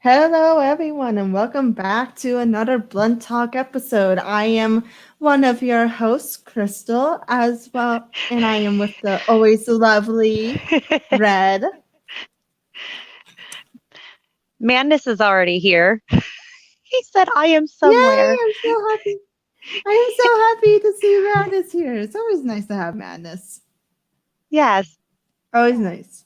Hello, everyone, and welcome back to another Blunt Talk episode. I am one of your hosts, Krystle, as well, and I am with the always lovely Red. Madness is already here. He said, I am Yay! somewhere. I'm so happy. I am so happy to see Madness here. It's always nice to have Madness. Yes, Always nice.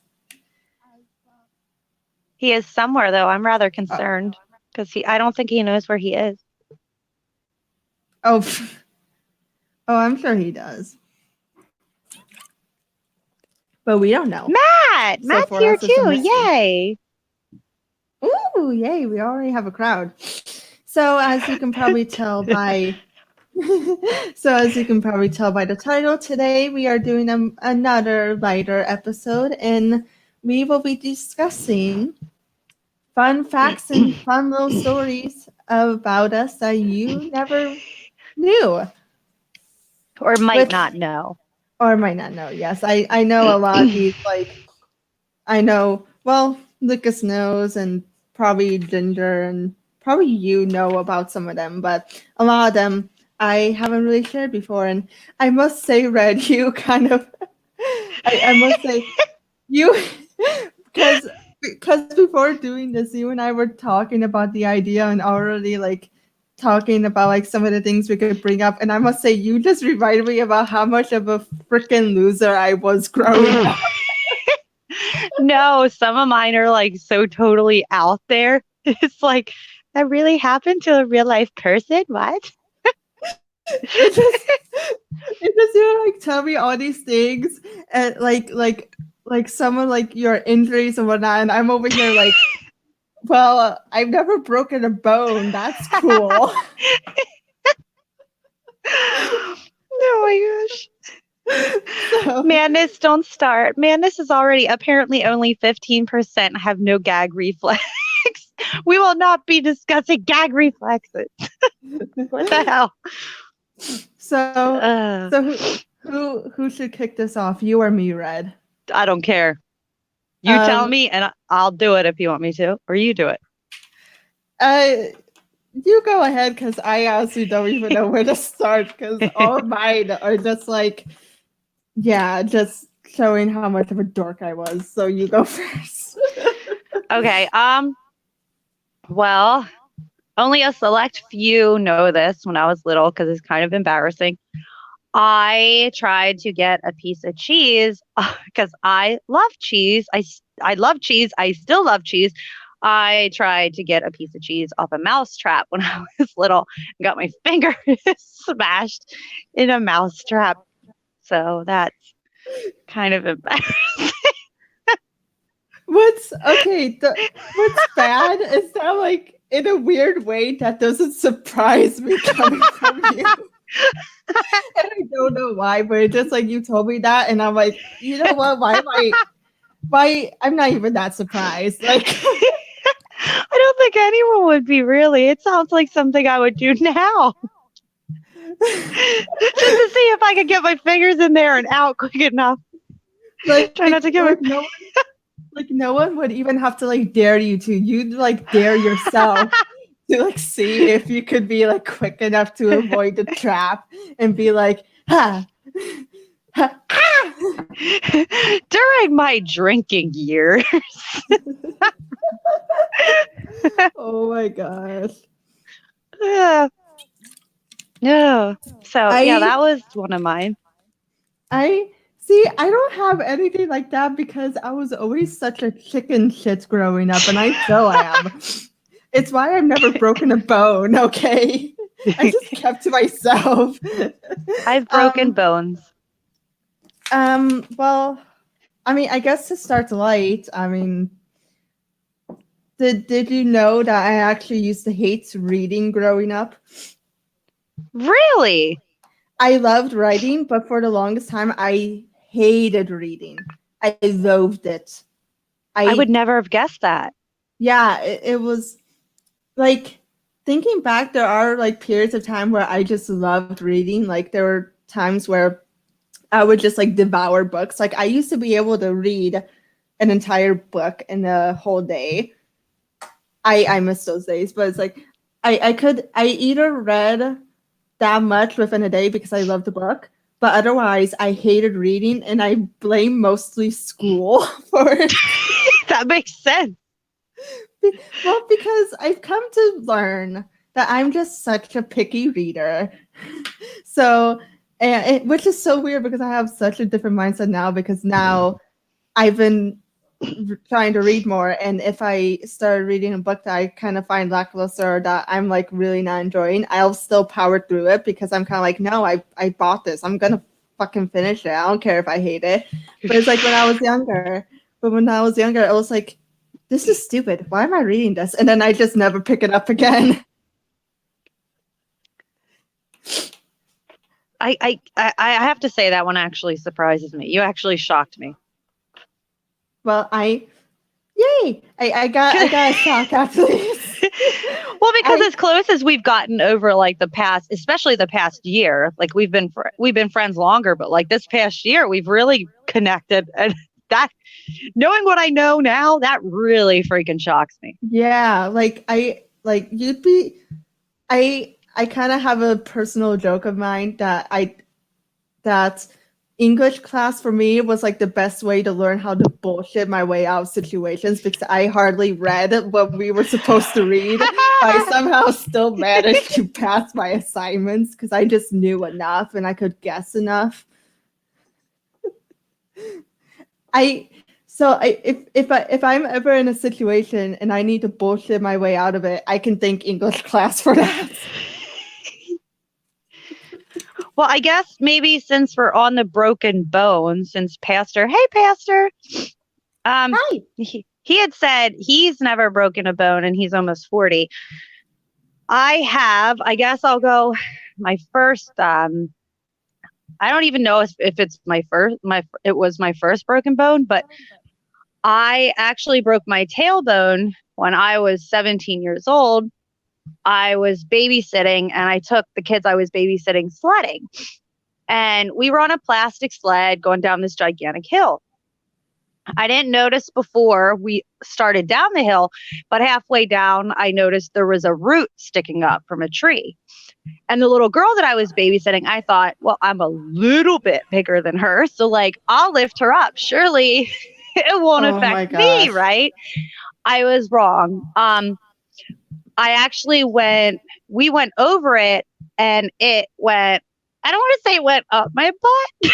he is somewhere, though. I'm rather Uh, concerned because I don't think he knows where he is. oh, oh, I'm sure he does, but we don't know. So Matt's for here us, it's a too. mystery. Yay. Ooh, yay! We already have a crowd. So as you can probably tell by the title, today we are doing another lighter episode, and we will be discussing fun facts and fun little stories about us that you never knew, Or might which not know. or might not know. Yes, I know a lot of these. I know. Well, Lucas knows, and probably Ginger, and probably you know about some of them, but a lot of them I haven't really shared before. And I must say, Red, you kind of, I must say, you, because before doing this, you and I were talking about the idea and already talking about some of the things we could bring up. And I must say, you just reminded me about how much of a freaking loser I was growing up. No, some of mine are like so totally out there. It's like, that really happened to a real life person? What? It just you tell me all these things and some of your injuries and whatnot, and I'm over here well, I've never broken a bone. That's cool. Oh my gosh. So Madness, don't start. Madness is already apparently only 15% have no gag reflex. We will not be discussing gag reflexes. What the hell? so Uh, so who should kick this off? You or me, Red? I don't care. You tell Um me and I'll do it if you want me to, or you do it. uh you go ahead because I honestly don't even know where to start because all of mine are just yeah, just showing how much of a dork I was. So you go first. Okay. Well, only a select few know this when I was little because it's kind of embarrassing. I tried to get a piece of cheese because I love cheese. I love cheese. I still love cheese. I tried to get a piece of cheese off a mouse trap when I was little and got my finger smashed in a mouse trap. So that's kind of embarrassing. What's okay? What's bad is that in a weird way that doesn't surprise me coming from you. And I don't know why, but it's just you told me that, and I'm like, you know what? Why? I'm not even that surprised. I don't think anyone would be really. It sounds like something I would do now. Just to see if I could get my fingers in there and out quick enough. Try not to get my no one would even have to dare you to. You'd dare yourself to see if you could be quick enough to avoid the trap and be like, ha. During my drinking years. Oh my gosh. Yeah. So yeah, I that was one of mine. I see I don't have anything like that because I was always such a chicken shit growing up, and I still am. It's why I've never broken a bone, okay? I just kept to myself. I've broken um bones. well, I mean, I guess to start light, I mean, did you know that I actually used to hate reading growing up? Really? I loved writing, but for the longest time, I hated reading. I loathed it. I would I never have guessed that. Yeah, it was thinking back. There are periods of time where I just loved reading. There were times where I would just devour books. I used to be able to read an entire book in a whole day. I miss those days, but it's like I either read that much within a day because I love the book, but otherwise I hated reading and I blame mostly school for it. That makes sense. Well, because I've come to learn that I'm just such a picky reader. So, which is so weird because I have such a different mindset now because now I've been trying to read more, and if I start reading a book that I kind of find lackluster or that I'm like really not enjoying, I'll still power through it because I'm kind of like, no, I bought this. I'm gonna fucking finish it. I don't care if I hate it. But it's like when I was younger. But when I was younger, I was like, this is stupid. Why am I reading this? And then I just never pick it up again. I have to say that one actually surprises me. You actually shocked me. Well, yay! I got a shock actually. Well, because as close as we've gotten over like the past, especially the past year, like we've been friends longer, but like this past year, we've really connected, and that knowing what I know now, that really freaking shocks me. Yeah, you'd be I kind of have a personal joke of mine that English class for me was like the best way to learn how to bullshit my way out of situations because I hardly read what we were supposed to read. But I somehow still managed to pass my assignments because I just knew enough and I could guess enough. If I'm ever in a situation and I need to bullshit my way out of it, I can thank English class for that. Well, I guess maybe since we're on the broken bone, since hey Pastor, Hi. he had said he's never broken a bone and he's almost 40. I have. I guess I'll go. My first. I don't even know if it's it was my first broken bone, but I actually broke my tailbone when I was 17 years old. I was babysitting and I took the kids I was babysitting sledding. And we were on a plastic sled going down this gigantic hill. I didn't notice before we started down the hill, but halfway down, I noticed there was a root sticking up from a tree. And the little girl that I was babysitting, I thought, well, I'm a little bit bigger than her. So, like, I'll lift her up. Surely it won't affect me, right? I was wrong. We went over it and it went, I don't want to say it went up my butt.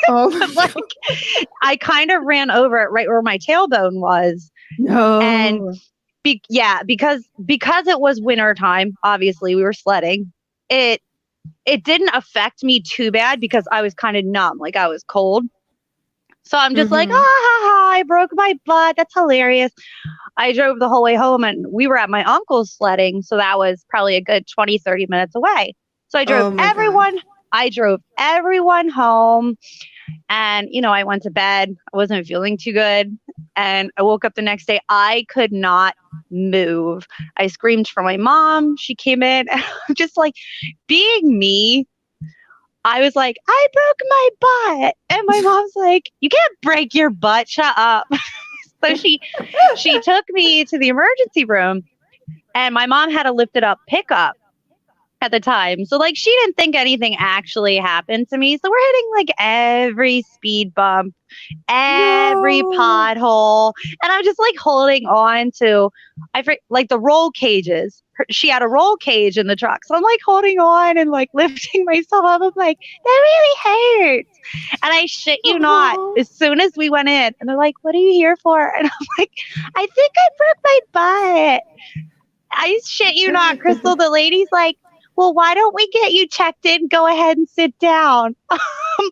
Oh, like I kind of ran over it right where my tailbone was. No. And because it was winter time, obviously we were sledding. It didn't affect me too bad because I was kind of numb, like I was cold. So I'm just like, I broke my butt. That's hilarious. I drove the whole way home and we were at my uncle's sledding. So that was probably a good 20, 30 minutes away. So I drove everyone home and, I went to bed. I wasn't feeling too good. And I woke up the next day. I could not move. I screamed for my mom. She came in and I'm just like being me. I was like, I broke my butt. And my mom's like, you can't break your butt. Shut up. So she took me to the emergency room and my mom had a lifted up pickup at the time. So like she didn't think anything actually happened to me. So we're hitting like every speed bump, every pothole. And I'm just like holding on to like the roll cages. She had a roll cage in the truck. So I'm like holding on and like lifting myself up. I'm like, that really hurts. And I shit you not, as soon as we went in and they're like, what are you here for? And I'm like, I think I broke my butt. I shit you not, Krystle. The lady's like, well, why don't we get you checked in? Go ahead and sit down. I'm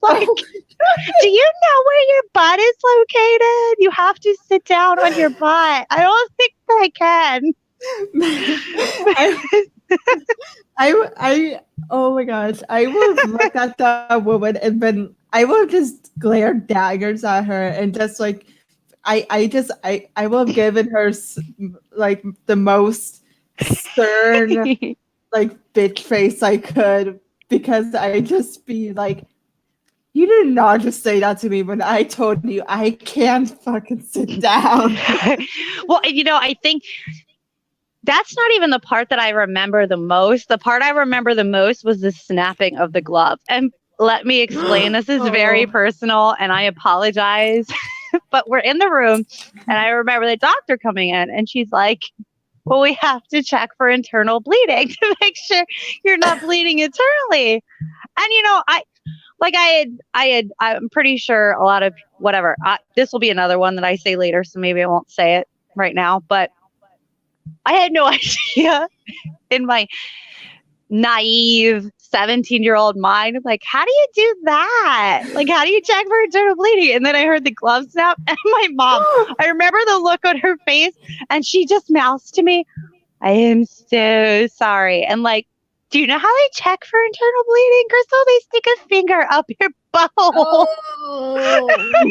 like, do you know where your butt is located? You have to sit down on your butt. I don't think I can. Oh my gosh, I would have looked at that woman and been, I would have just glared daggers at her and just like, I would have given her like the most stern like bitch face I could because I just be like, you did not just say that to me when I told you I can't fucking sit down. Well, I think That's not even the part that I remember the most. The part I remember the most was the snapping of the glove. And let me explain. This is very Oh. personal, and I apologize. But we're in the room, and I remember the doctor coming in, and she's like, well, we have to check for internal bleeding to make sure you're not bleeding internally. And I'm pretty sure a lot of whatever. This will be another one that I say later, so maybe I won't say it right now. But I had no idea in my naive 17-year-old mind. I'm like, how do you do that? Like, how do you check for internal bleeding? And then I heard the glove snap, and my mom, I remember the look on her face, and she just mouthed to me, I am so sorry. And like, do you know how they check for internal bleeding, Krystle? They stick a finger up your butthole.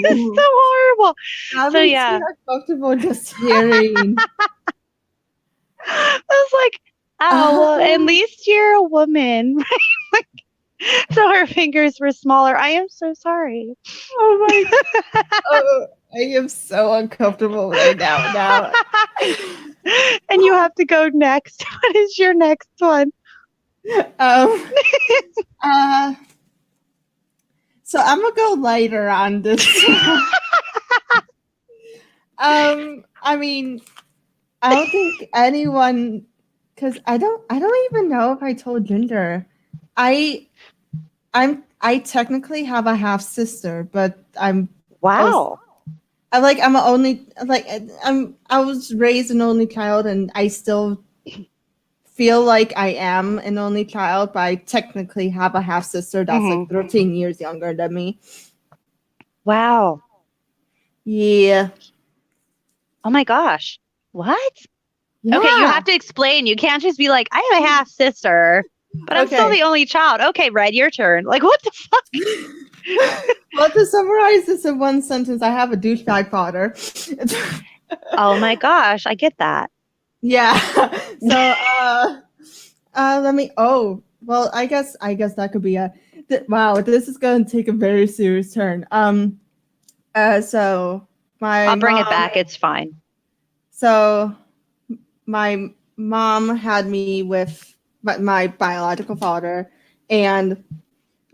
It's so Oh. horrible. That So makes me yeah, uncomfortable just hearing. I was like, oh well, at Oh least you're a woman. So her fingers were smaller. I am so sorry. my oh, I am so uncomfortable right now. And you have to go next. What is your next one? Um uh so I'm gonna go lighter on this. I mean, I don't think anyone, because I don't even know if I told Ginger. I I technically have a half sister, but I'm also Wow. I'm a only like I was raised an only child, and I still feel like I am an only child, but I technically have a half sister that's Hmm. like 13 years younger than me. Wow. Yeah. Oh my gosh. What? Okay, you Yeah. have to explain. You can't just be like, I have a half sister, but I'm still Okay. the only child. Okay, Red, your turn. Like, what the fuck? Well, to summarize this in one sentence, I have a douchebag father. Oh my gosh, I get that. Yeah. So, let me. Oh, well, I guess that could be a. Wow, this is going to take a very serious turn. So my I'll bring mom. it back. It's fine. So my mom had me with my biological father, and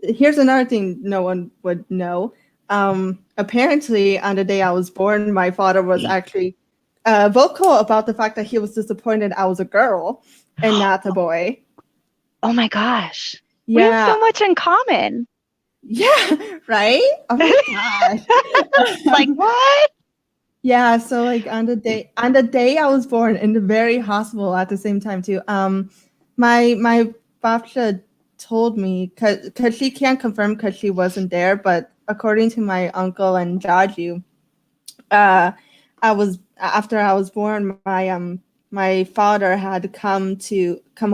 here's another thing no one would know. Apparently, on the day I was born, my father was actually vocal about the fact that he was disappointed I was a girl and not a boy. Oh my gosh. We have Yeah, so much in common. yeah, right. Oh my gosh. Like, what? Yeah, so like on the day I was born in the very hospital at the same time too. My babcia told me because she can't confirm because she wasn't there, but according to my uncle and Jaju, uh, I was after I was born, my father had come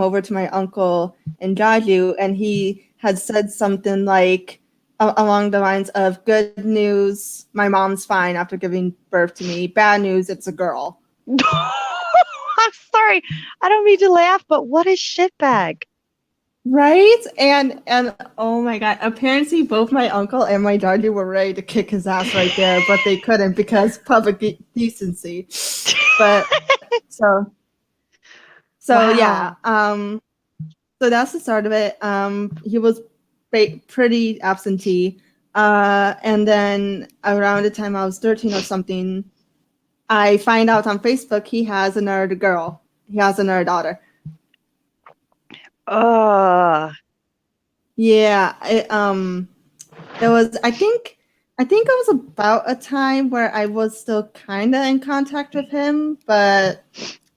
over to my uncle and Jaju, and he had said something like along the lines of good news, my mom's fine after giving birth to me. Bad news, it's a girl. I'm sorry. I don't mean to laugh, but what a shitbag. Right? And oh my god, apparently both my uncle and my Jaju were ready to kick his ass right there, but they couldn't because public decency. But so so yeah, Wow. so that's the start of it. He was pretty absentee. And then around the time I was 13 or something, I find out on Facebook he has another girl. He has another daughter. Ugh. Yeah, it was. I think it was about a time where I was still kind of in contact with him, but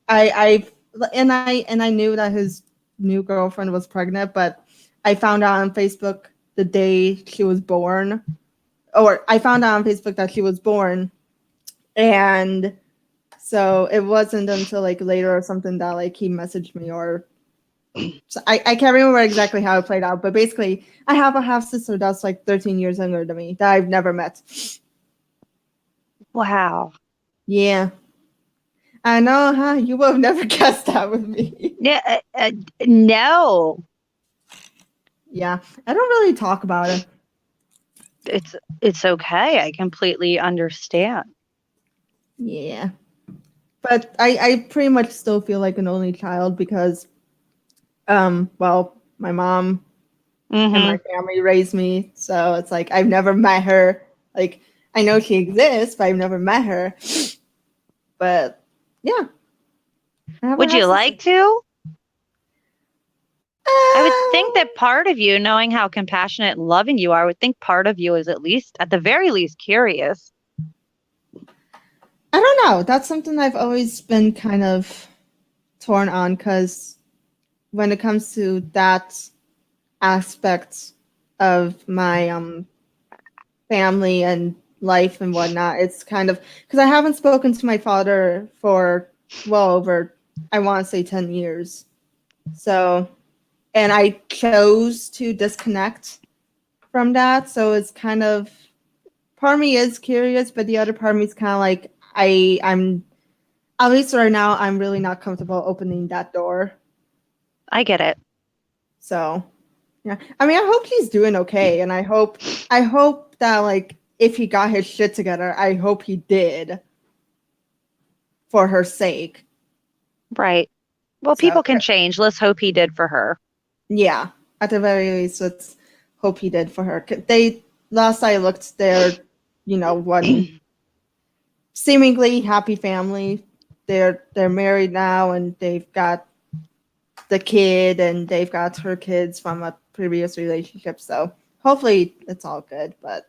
I knew that his new girlfriend was pregnant, but I found out on Facebook the day she was born, or I found out on Facebook that she was born, and so it wasn't until like later or something that like he messaged me or so I can't remember exactly how it played out, but basically I have a half sister that's like 13 years younger than me that I've never met. Wow. Yeah. I know, huh? You would have never guessed that with me. Yeah, no. Yeah. I don't really talk about it. It's okay. I completely understand. Yeah. but I pretty much still feel like an only child because well, my mom and my Mm-hmm. family raised me, so it's like I've never met her. Like I know she exists, but I've never met her. But yeah, I have a Would you half sister. like to? I would think Um, that part of you, knowing how compassionate and loving you are, I would think part of you is at least, at the very least, curious. I don't know. That's something I've always been kind of torn on because when it comes to that aspect of my family and life and whatnot, it's kind of because I haven't spoken to my father for well over, I want to say 10 years. So, and I chose to disconnect from that. So it's kind of, part of me is curious, but the other part of me is kind of like, I'm, at least right now, I'm really not comfortable opening that door. I get it. So, yeah. I mean, I hope he's doing okay. And I hope that, like, if he got his shit together, I hope he did for her sake. Right. Well, So, people can change. Let's hope he did for her. yeah, at the very least, let's hope he did for her. They, last I looked, they're, one seemingly happy family. They're married now, and they've got the kid, and they've got her kids from a previous relationship. So hopefully it's all good. But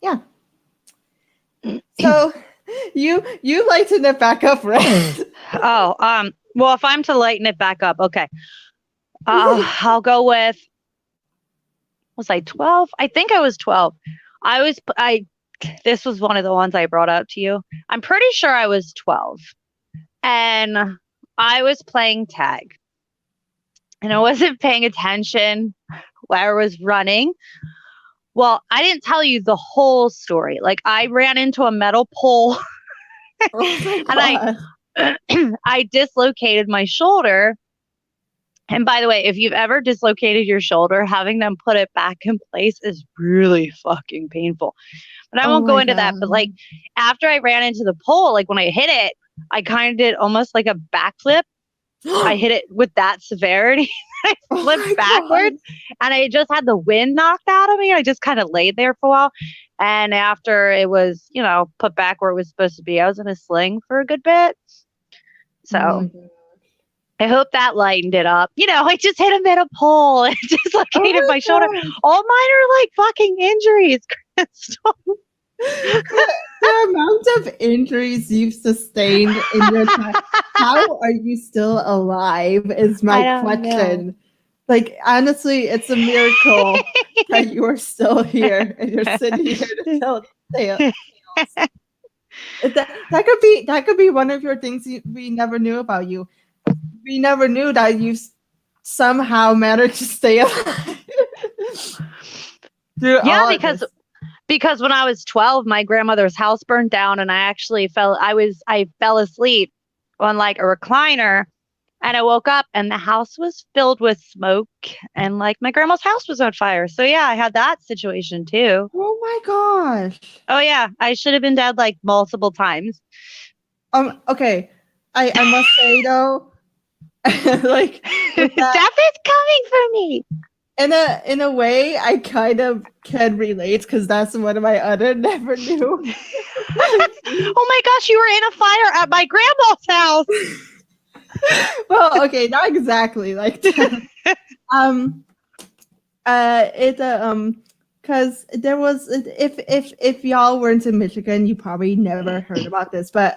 yeah, so you lighten it back up, right? Oh, well, if I'm to lighten it back up, okay. I'll go with, was I 12? I think I was 12. This was one of the ones I brought out to you. I'm pretty sure I was 12 and I was playing tag and I wasn't paying attention where I was running. Well, I didn't tell you the whole story. Like I ran into a metal pole Oh my and god. I dislocated my shoulder. And by the way, if you've ever dislocated your shoulder, having them put it back in place is really fucking painful. But I Oh won't go my into that. But like god. after I ran into the pole, like when I hit it, I kind of did almost like a backflip. I Oh hit it with that severity. I flipped my god. backwards and I just had the wind knocked out of me. I just kind of laid there for a while. And after it was, put back where it was supposed to be, I was in a sling for a good bit. Oh my So god. I hope that lightened it up. I just hit him in a pole and Oh dislocated my my shoulder. god. All mine are like fucking injuries, Krystle. The amount of injuries you've sustained in your time, how are you still alive is my I don't know. question. Like, honestly, it's a miracle that you are still here and you're sitting here to tell tales. That could be one of your things we never knew about you. We never knew that you somehow managed to stay alive through Yeah, all of because this. because when I was 12, my grandmother's house burned down and I fell asleep on like a recliner and I woke up and the house was filled with smoke and like my grandma's house was on fire. So yeah, I had that situation too. Oh my gosh. Oh yeah, I should have been dead like multiple times. Okay. I must say though, like with that, Death is coming for me. in a way, I kind of can relate because that's one of my other never knew. Oh my gosh, you were in a fire at my grandma's house. Well, okay, not exactly like that. Um, it because there was, if y'all weren't in Michigan, you probably never heard about this, but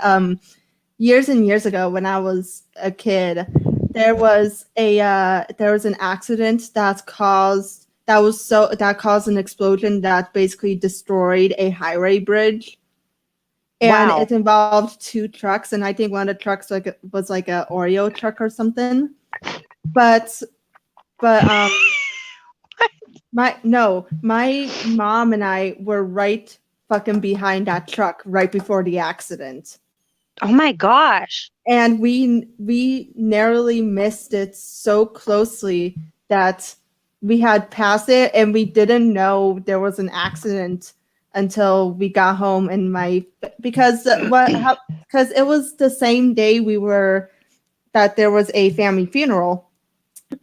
years and years ago when I was a kid, there was an accident that caused an explosion that basically destroyed a highway bridge, and Wow. it involved two trucks, and I think one of the trucks was like a Oreo truck or something. But my mom and I were right fucking behind that truck right before the accident. Oh my gosh. And we narrowly missed it so closely that we had passed it and we didn't know there was an accident until we got home, and because because it was the same day that there was a family funeral,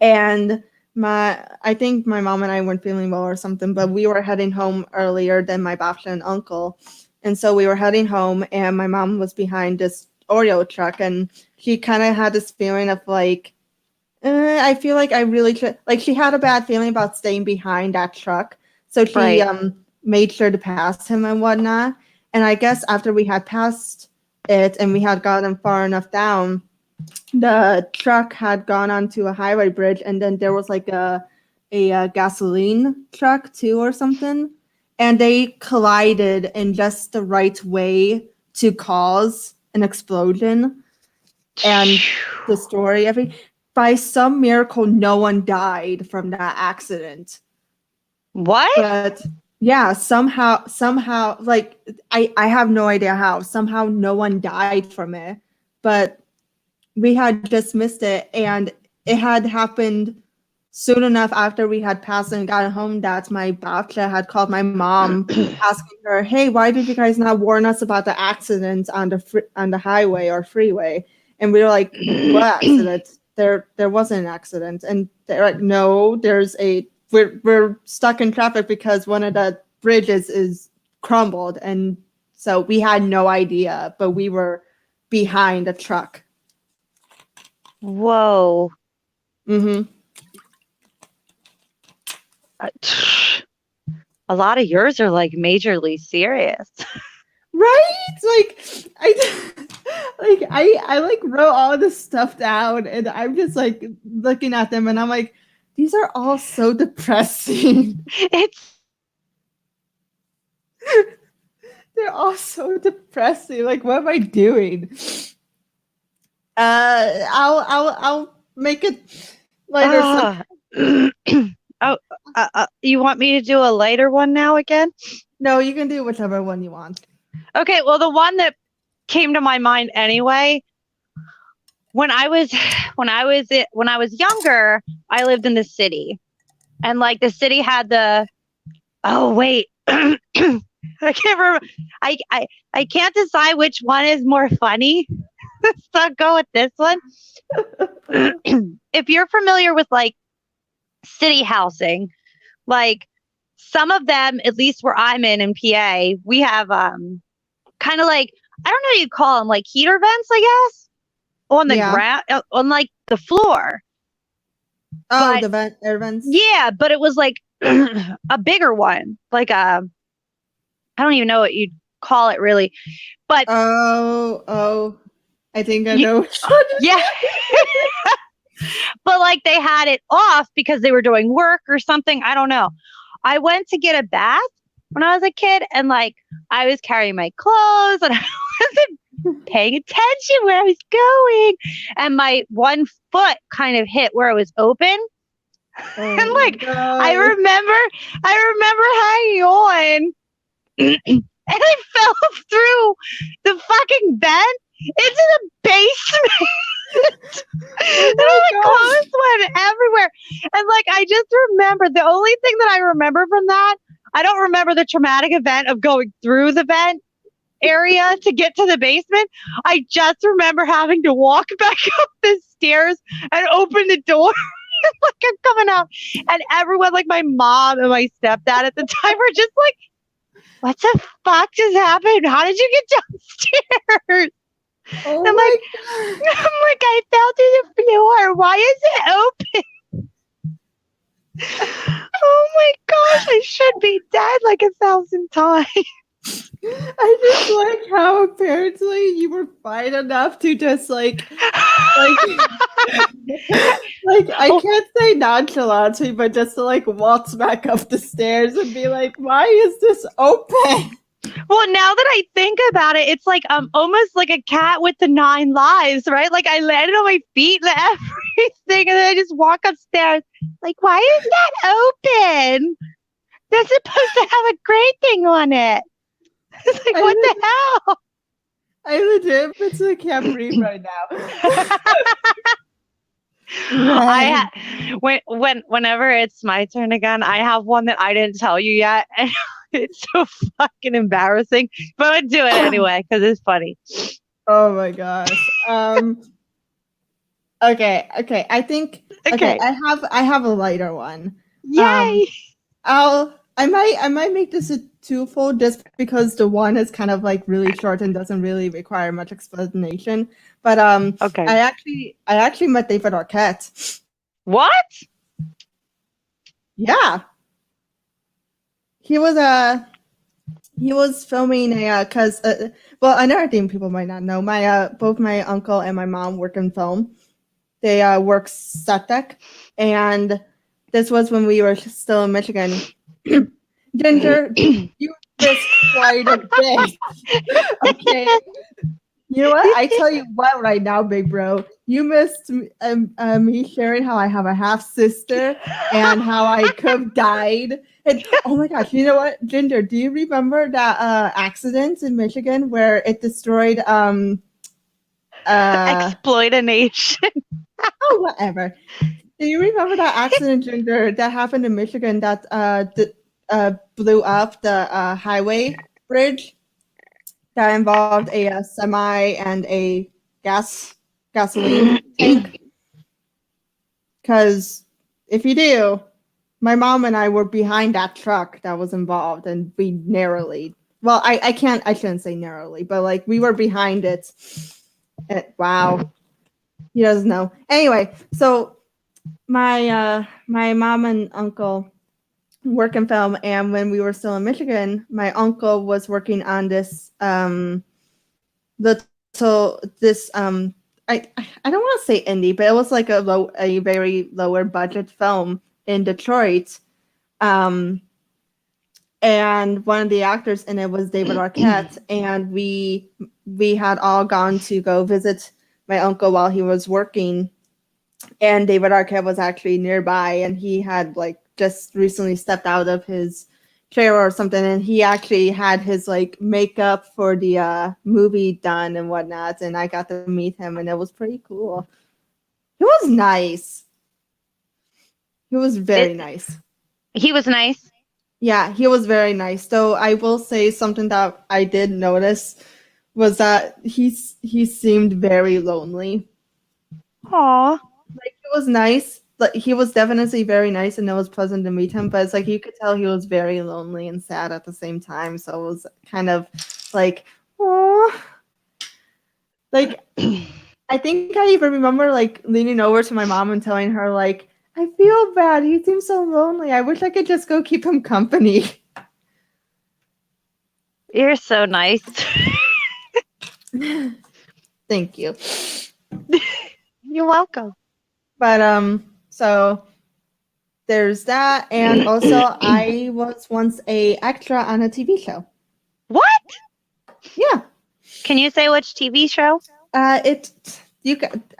and I think my mom and I weren't feeling well or something, but we were heading home earlier than my bachelor and uncle. And so we were heading home, and my mom was behind this Oreo truck, and she kind of had this feeling of like, I feel like I really should, like, she had a bad feeling about staying behind that truck. So she Right. made sure to pass him and whatnot. And I guess after we had passed it and we had gotten far enough down, the truck had gone onto a highway bridge, and then there was like a gasoline truck too or something, and they collided in just the right way to cause an explosion and destroy every. By some miracle, no one died from that accident. What? But yeah, somehow, like I have no idea how. Somehow, no one died from it, but we had just missed it, and it had happened soon enough after we had passed and gotten home that my bachelor had called my mom asking her, "Hey, why did you guys not warn us about the accident on the highway or freeway?" And we were like, "What accident? There wasn't an accident." And they're like, "No, we're stuck in traffic because one of the bridges is crumbled." And so we had no idea, but we were behind a truck. Whoa. Mm-hmm. Uh, A lot of yours are like majorly serious. Right? Like I I like wrote all this stuff down, and I'm just like looking at them, and I'm like, these are all so depressing. It's They're all so depressing. Like, what am I doing? I'll make it lighter. ah. Oh, you want me to do a lighter one now again? No, you can do whichever one you want. Okay, well, the one that came to my mind anyway, when I was when I was younger, I lived in the city. And like the city had the oh wait. I can't remember. I can't decide which one is more funny. So go with this one. If you're familiar with like city housing, like some of them, at least where I'm in PA, we have kind of like I don't know what you call them, like heater vents, I guess, on the Yeah. ground, on like the floor. Oh, But the air vents. yeah, but it was like a bigger one, like a I don't even know what you'd call it really, but Oh, I think I you, know which one. yeah. But like they had it off because they were doing work or something. I don't know. I went to get a bath when I was a kid, and like I was carrying my clothes and I wasn't paying attention where I was going. And my one foot kind of hit where it was open. Oh And my like God. I remember hanging on and I fell through the fucking vent into the basement. Oh And my my gosh. clothes went everywhere. And like I just remember the only thing that I remember from that, I don't remember the traumatic event of going through the vent area to get to the basement. I just remember having to walk back up the stairs and open the door. Like I'm coming out. And everyone, like my mom and my stepdad at the time, were just like, what the fuck just happened? How did you get downstairs? Oh I'm my like, I fell through the floor. Why is it open? Oh my gosh, I should be dead like 1,000 times. I just like how apparently you were fine enough to just like like I Oh, can't say nonchalantly, but just to like waltz back up the stairs and be like, why is this open? well, now that I think about it, it's like almost like a cat with the 9 lives, right? Like I landed on my feet and everything, and then I just walk upstairs. Like, why is that open? They're supposed to have a great thing on it. It's like, what the hell? I legitimately can't breathe right now. Red. Whenever it's my turn again, I have one that I didn't tell you yet, and it's so fucking embarrassing. But I do it anyway because it's funny. Oh my gosh. Okay. Okay, Okay. I have a lighter one. Um Yay! I might make this a twofold just because the one is kind of like really short and doesn't really require much explanation. But Okay. I actually met David Arquette. What? Yeah. He was he was filming a cuz well, another thing people might not know, my both my uncle and my mom work in film. They work set deck, and this was when we were still in Michigan. Ginger, you missed quite a bit. Okay, you know what? I tell you what, right now, big bro, you missed me sharing how I have a half sister and how I could have died. And oh my gosh, you know what, Ginger? Do you remember that accident in Michigan where it destroyed uh Exploitation. oh whatever? Do you remember that accident, Ginger, that happened in Michigan that blew up the highway bridge that involved a, semi and a gasoline tank? Because if you do, my mom and I were behind that truck that was involved, and we narrowly. Well, I shouldn't say narrowly, but like we were behind it. Wow, he doesn't know. Anyway, so my mom and uncle work in film, and when we were still in Michigan, my uncle was working on this I don't want to say indie, but it was like a very lower budget film in Detroit. Um and one of the actors in it was David Arquette, and we had all gone to go visit my uncle while he was working, and David Arquette was actually nearby, and he had like just recently stepped out of his chair or something, and he actually had his like makeup for the movie done and whatnot, and I got to meet him, and it was pretty cool. He was nice. He was very It, nice. he was nice. Yeah, he was very nice. Though I will say something that I did notice was that he seemed very lonely. Aw. Like he was nice. Like he was definitely very nice, and it was pleasant to meet him. But it's like you could tell he was very lonely and sad at the same time. So it was kind of like, oh, like I think I even remember like leaning over to my mom and telling her like, I feel bad. He seems so lonely. I wish I could just go keep him company. You're so nice. Thank you. You're welcome. But so there's that, and also I was once a extra on a TV show. What? Yeah. Can you say which TV show? It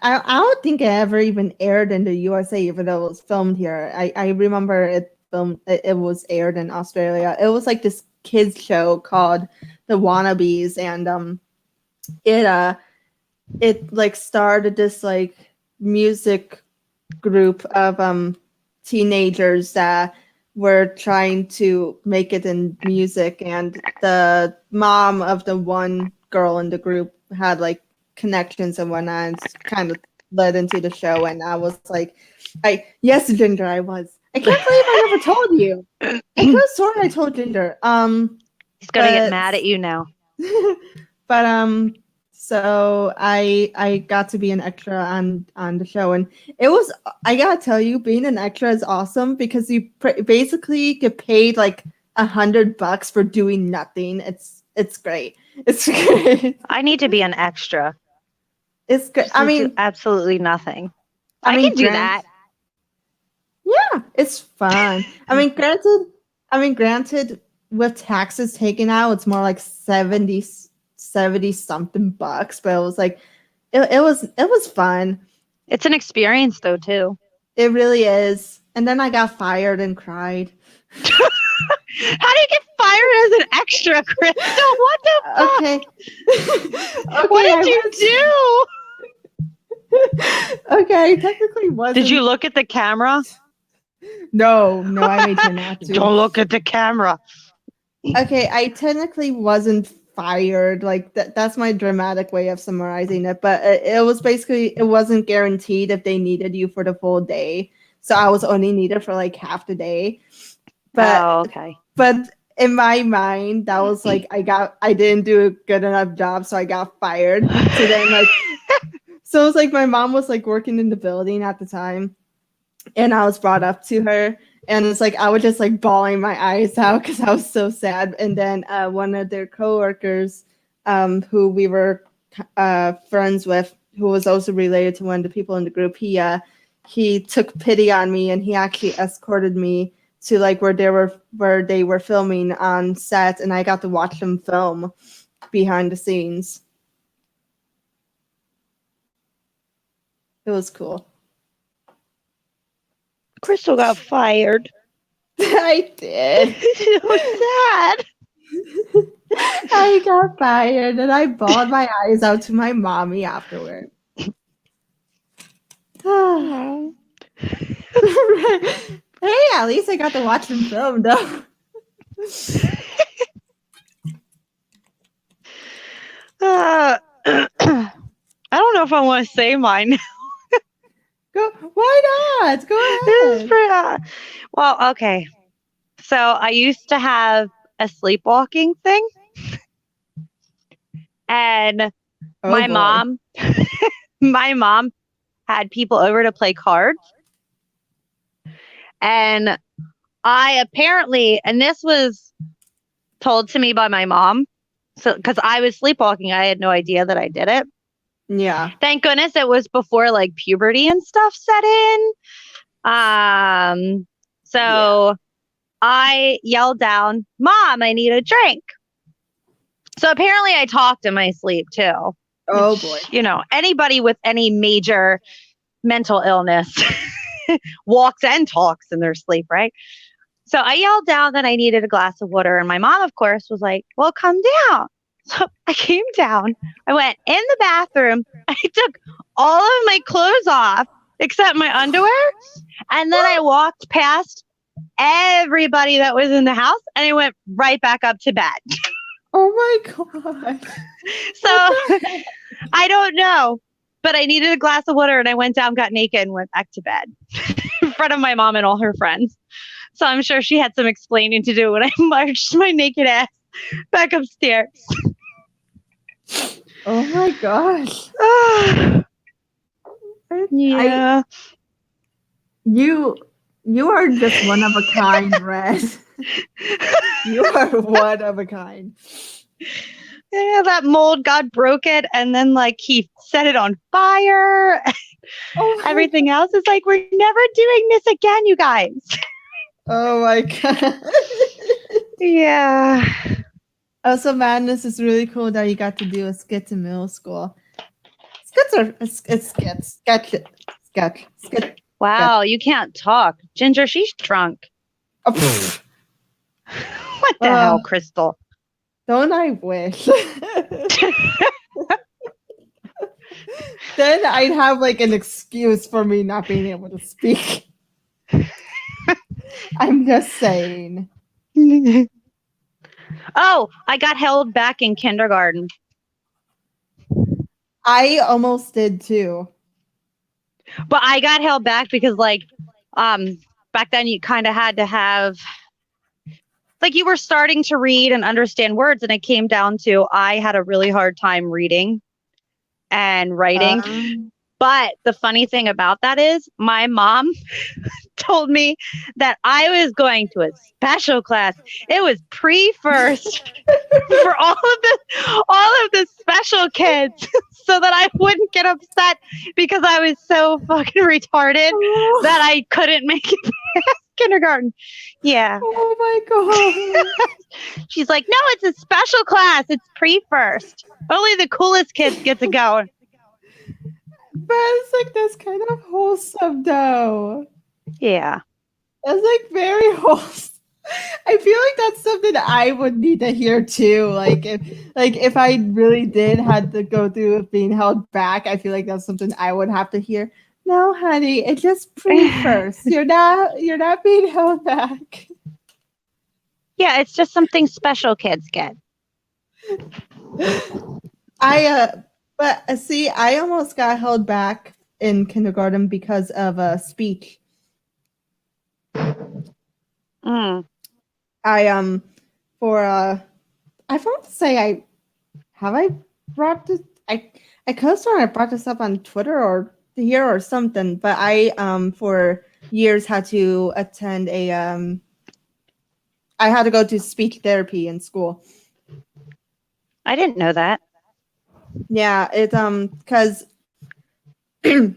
I don't think it ever even aired in the USA, even though it was filmed here. I remember it was aired in Australia. It was like this kids show called The Wannabes, and it like started this like music group of teenagers that were trying to make it in music, and the mom of the one girl in the group had like connections and whatnot, and kind of led into the show. And I was like, yes, Ginger, I was. I can't believe I never told you. I could have sworn I told Ginger. He's gonna get But mad at you now. but so I got to be an extra on the show, and it was, I gotta tell you, being an extra is awesome because you basically get paid like $100 for doing nothing. It's great. It's great. I need to be an extra. It's good. Just to do absolutely nothing. I can do that. Yeah, it's fun. I mean, granted, with taxes taken out, it's more like 70 something bucks, but it was like, it was fun. It's an experience though too. It really is. And then I got fired and cried. How do you get fired as an extra, Krystle? What the fuck? Okay. What did you do? Okay, I technically Did you wasn't. look at the camera? No, no, I made sure not to. Don't look at the camera. Okay, I technically wasn't fired. Like that's my dramatic way of summarizing it. But it was basically it wasn't guaranteed if they needed you for the full day. So I was only needed for like half the day. But Oh, okay. but in my mind, that was like I didn't do a good enough job, so I got fired. So then like so it was like my mom was like working in the building at the time, and I was brought up to her, and it's like I was just like bawling my eyes out because I was so sad. And then one of their coworkers, who we were friends with, who was also related to one of the people in the group, he took pity on me, and he actually escorted me to like where they were filming on set, and I got to watch them film behind the scenes. It was cool. Krystle got fired. I did. So sad. I got fired, and I bawled my eyes out to my mommy afterward. Oh. Hey, at least I got to watch them film, though. I don't know if I want to say mine. Go. Why not? Go This is ahead. pretty, well, okay. So I used to have a sleepwalking thing, and Oh my boy. mom, my mom had people over to play cards, and I apparently, and this was told to me by my mom, so because I was sleepwalking, I had no idea that I did it. Yeah. Thank goodness it was before like puberty and stuff set in. So I yelled down, "Mom, I need a drink." So apparently I talked in my sleep too. Oh Which, boy. you know, anybody with any major mental illness walks and talks in their sleep, right? So I yelled down that I needed a glass of water. And my mom, of course, was like, "Well, come down." So I came down. I went in the bathroom. I took all of my clothes off except my underwear. And then I walked past everybody that was in the house and I went right back up to bed. Oh my god. So I don't know, but I needed a glass of water and I went down, got naked, and went back to bed in front of my mom and all her friends. So I'm sure she had some explaining to do when I marched my naked ass back upstairs. Oh my gosh. Yeah. You are just one of a kind, Red. You are one of a kind. Yeah, that mold, God broke it, and then like he set it on fire. Oh my Everything else is like, we're never doing this again, you guys. Oh my god. Yeah. Also, Madness is really cool that you got to do a skit in middle school. Skits are sketch. Wow, you can't talk. Ginger, she's drunk. Oh, pfft. What the hell, Krystle? Don't I wish? Then I'd have like an excuse for me not being able to speak. I'm just saying. Oh, I got held back in kindergarten. I almost did too. But I got held back because like back then you kind of had to have like you were starting to read and understand words, and it came down to I had a really hard time reading and writing. But the funny thing about that is my mom told me that I was going to a special class. It was pre-first for all of the special kids so that I wouldn't get upset because I was so fucking retarded that I couldn't make it past kindergarten. Yeah. Oh my god. She's like, "No, it's a special class. It's pre-first. Only the coolest kids get to go." But it's like that's kind of wholesome though. Yeah. That's like very wholesome. I feel like that's something I would need to hear too. Like if I really did had to go through with being held back, I feel like that's something I would have to hear. No, honey, it just pre-first. You're not being held back. Yeah, it's just something special kids get. I but see, I almost got held back in kindergarten because of speech. Mm. I for I forgot to say I brought this I could have sworn I brought this up on Twitter or here or something, but I for years had to attend a I had to go to speech therapy in school. I didn't know that. Yeah, it's because the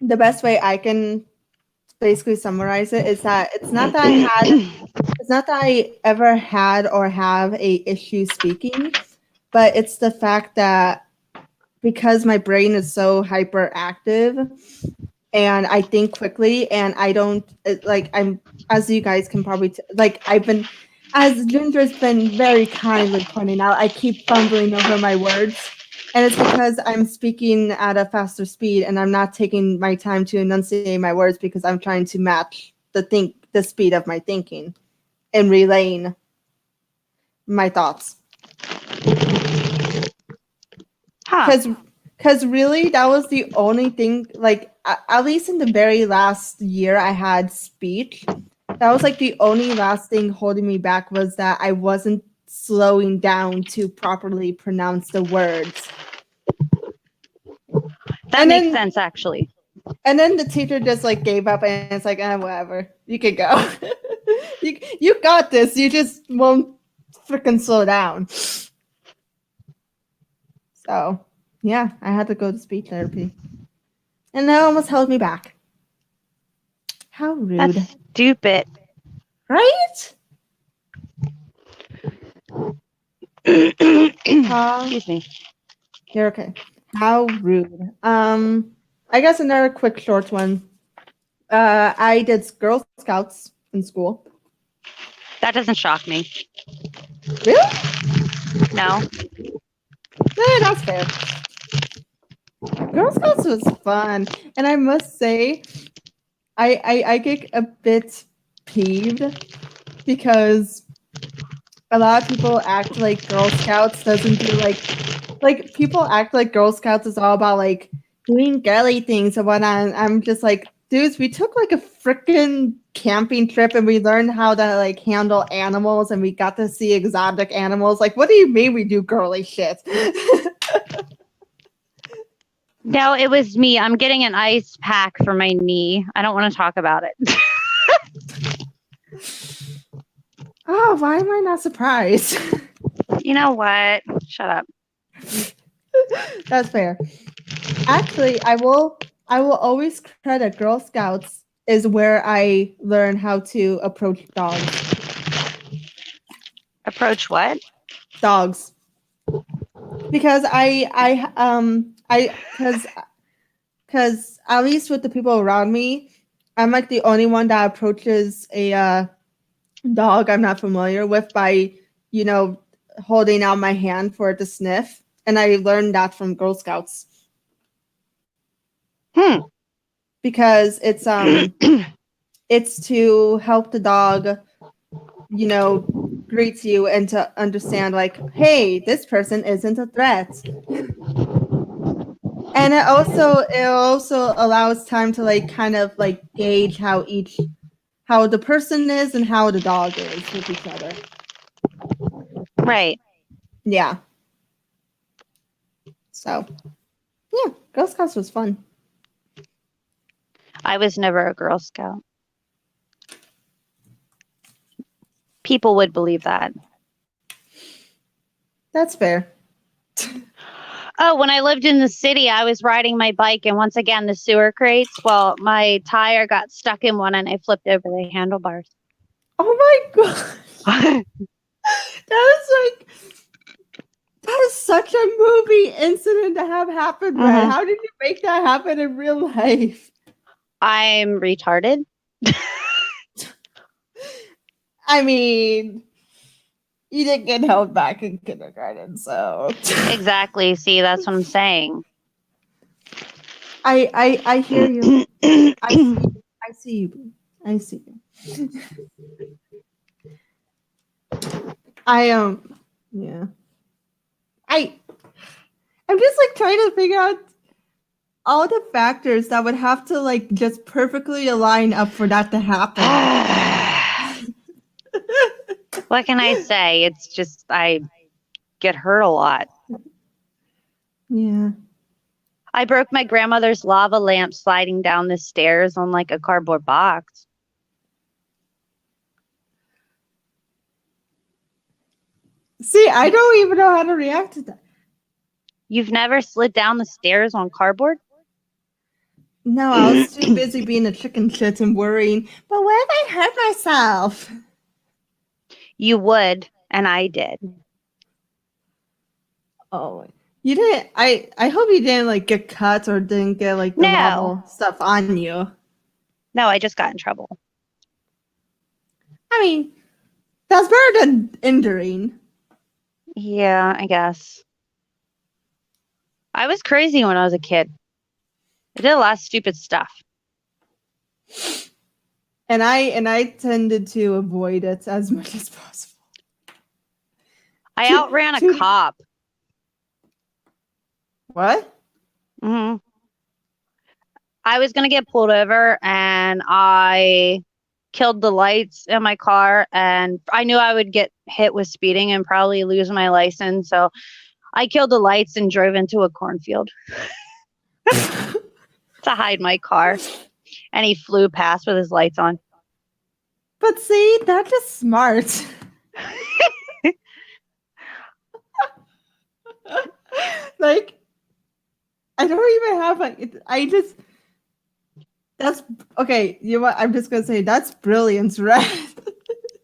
best way I can basically summarize it is that it's not that I ever had or have a issue speaking, but it's the fact that because my brain is so hyperactive and I think quickly and I don't like I'm as you guys can probably like I've been as Ginger's been very kindly pointing out, I keep fumbling over my words. And it's because I'm speaking at a faster speed and I'm not taking my time to enunciate my words because I'm trying to match the speed of my thinking and relaying my thoughts. Huh. Because really that was the only thing like at least in the very last year I had speech, that was like the only last thing holding me back was that I wasn't slowing down to properly pronounce the words. That and makes then sense, actually. and then the teacher just like gave up and it's like whatever, you could go. You got this, you just won't freaking slow down. So yeah, I had to go to speech therapy and that almost held me back. How That's rude. stupid. Right? Excuse me. You're okay. How rude. I guess another quick short one. I did Girl Scouts in school. That doesn't shock me. Really? No. That's fair. Girl Scouts was fun, and I must say, I get a bit peeved because a lot of people act like Girl Scouts doesn't do like people act like Girl Scouts is all about like doing girly things and whatnot. And I'm just like, dudes, we took like a freaking camping trip and we learned how to like handle animals and we got to see exotic animals. Like, what do you mean we do girly shit? No, it was me. I'm getting an ice pack for my knee. I don't want to talk about it. Oh, why am I not surprised? You know what? Shut up. That's fair. Actually, I will always credit Girl Scouts is where I learn how to approach dogs. Approach what? Dogs. Because because at least with the people around me, I'm like the only one that approaches a dog I'm not familiar with by, you know, holding out my hand for it to sniff. And I learned that from Girl Scouts Hmm. because it's to help the dog, you know, greet you and to understand like, hey, this person isn't a threat. And it also allows time to like kind of like gauge how the person is and how the dog is with each other. Right. Yeah. So yeah, Girl Scouts was fun. I was never a Girl Scout. People would believe that. That's fair. Oh, when I lived in the city, I was riding my bike, and once again, the sewer crates. Well, my tire got stuck in one, and I flipped over the handlebars. Oh my god. That is such a movie incident to have happened, Red. Mhm. How did you make that happen in real life? I'm retarded. I mean, you didn't get held back in kindergarten, so Exactly. See, that's what I'm saying. I hear you. I see you. I see you. I see you. I yeah. I I'm just like trying to figure out all the factors that would have to like just perfectly align up for that to happen. What can I say? It's just I get hurt a lot. Yeah. I broke my grandmother's lava lamp sliding down the stairs on like a cardboard box. See, I don't even know how to react to that. You've never slid down the stairs on cardboard? No, I was too busy being a chicken shit and worrying. But what if I hurt myself? You would, and I did. Oh, you didn't. I hope you didn't like get cut or didn't get like the No, lava stuff on you. no, I just got in trouble. I mean, that's better than injuring. Yeah, I guess. I was crazy when I was a kid. I did a lot of stupid stuff. And I tended to avoid it as much as possible. I outran a cop. What? hmm I was going to get pulled over and I killed the lights in my car and I knew I would get hit with speeding and probably lose my license. So I killed the lights and drove into a cornfield to hide my car. And he flew past with his lights on. But see, that's just smart. Like, I don't even have like I just that's okay. You know what? I'm just gonna say that's brilliance, right?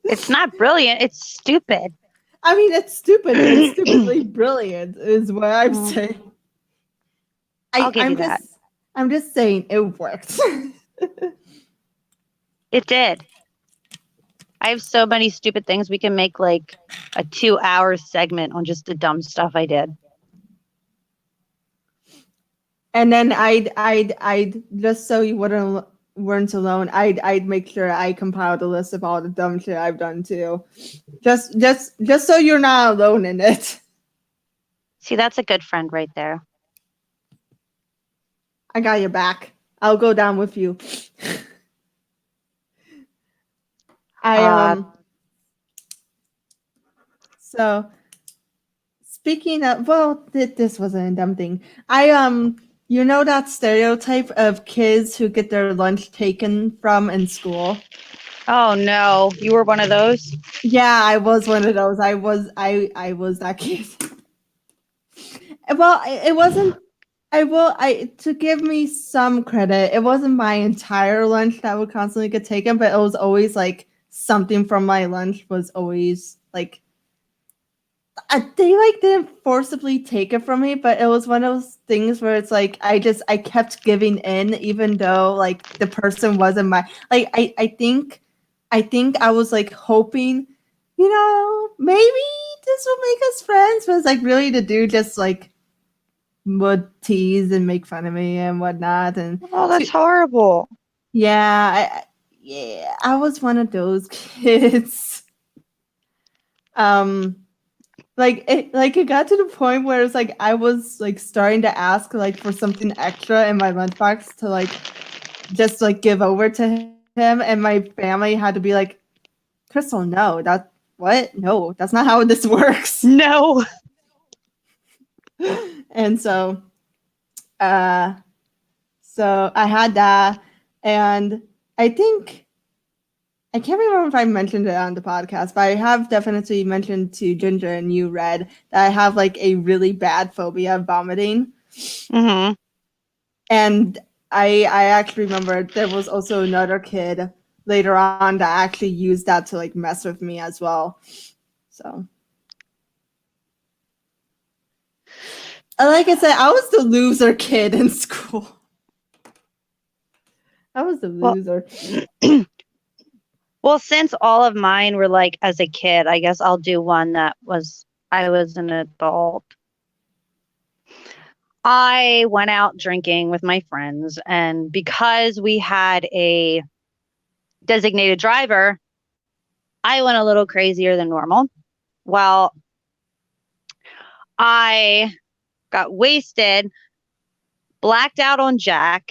It's not brilliant. It's stupid. I mean, it's stupid, but it's stupidly brilliant, is what I'm saying. I'll give you that. I'm just saying it worked. It did. I have so many stupid things. We can make like a 2-hour segment on just the dumb stuff I did. And then I'd just so you weren't alone. I'd make sure I compiled a list of all the dumb shit I've done too. Just so you're not alone in it. See, that's a good friend right there. I got your back. I'll go down with you. So speaking of, well, this wasn't a dumb thing. You know that stereotype of kids who get their lunch taken from in school? Oh no, you were one of those? Yeah, I was one of those. I was that kid. Well, it wasn't. I to give me some credit, it wasn't my entire lunch that would constantly get taken, but it was always like something from my lunch was always like they like didn't forcibly take it from me, but it was one of those things where it's like I kept giving in even though like the person wasn't my like I think I was like hoping, maybe this will make us friends, but it's like really the dude just like would tease and make fun of me and whatnot. And oh, that's horrible. Yeah, I was one of those kids. It got to the point where it's like I was like starting to ask like for something extra in my lunchbox to like just like give over to him, and my family had to be like, Krystle, no, no, that's not how this works. No. And so I had that, and I think I can't remember if I mentioned it on the podcast, but I have definitely mentioned to Ginger and you, Red, that I have like a really bad phobia of vomiting. Mm-hmm. And I actually remember there was also another kid later on that actually used that to like mess with me as well. So, like I said, I was the loser kid in school. I was the loser. Well, since all of mine were like as a kid, I guess I'll do one that was I was an adult. I went out drinking with my friends, and because we had a designated driver, I went a little crazier than normal. Well, I got wasted, blacked out on Jack.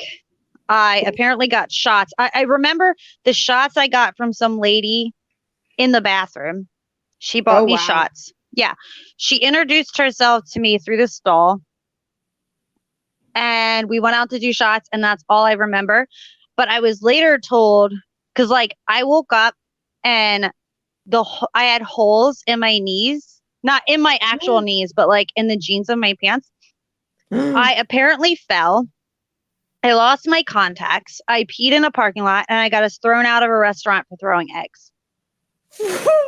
I apparently got shots. I remember the shots I got from some lady in the bathroom. She bought Oh me wow. shots. Yeah. She introduced herself to me through the stall, and we went out to do shots, and that's all I remember. But I was later told, because like I woke up and I had holes in my knees, not in my actual knees, but like in the jeans of my pants. I apparently fell. I lost my contacts. I peed in a parking lot, and I got us thrown out of a restaurant for throwing eggs.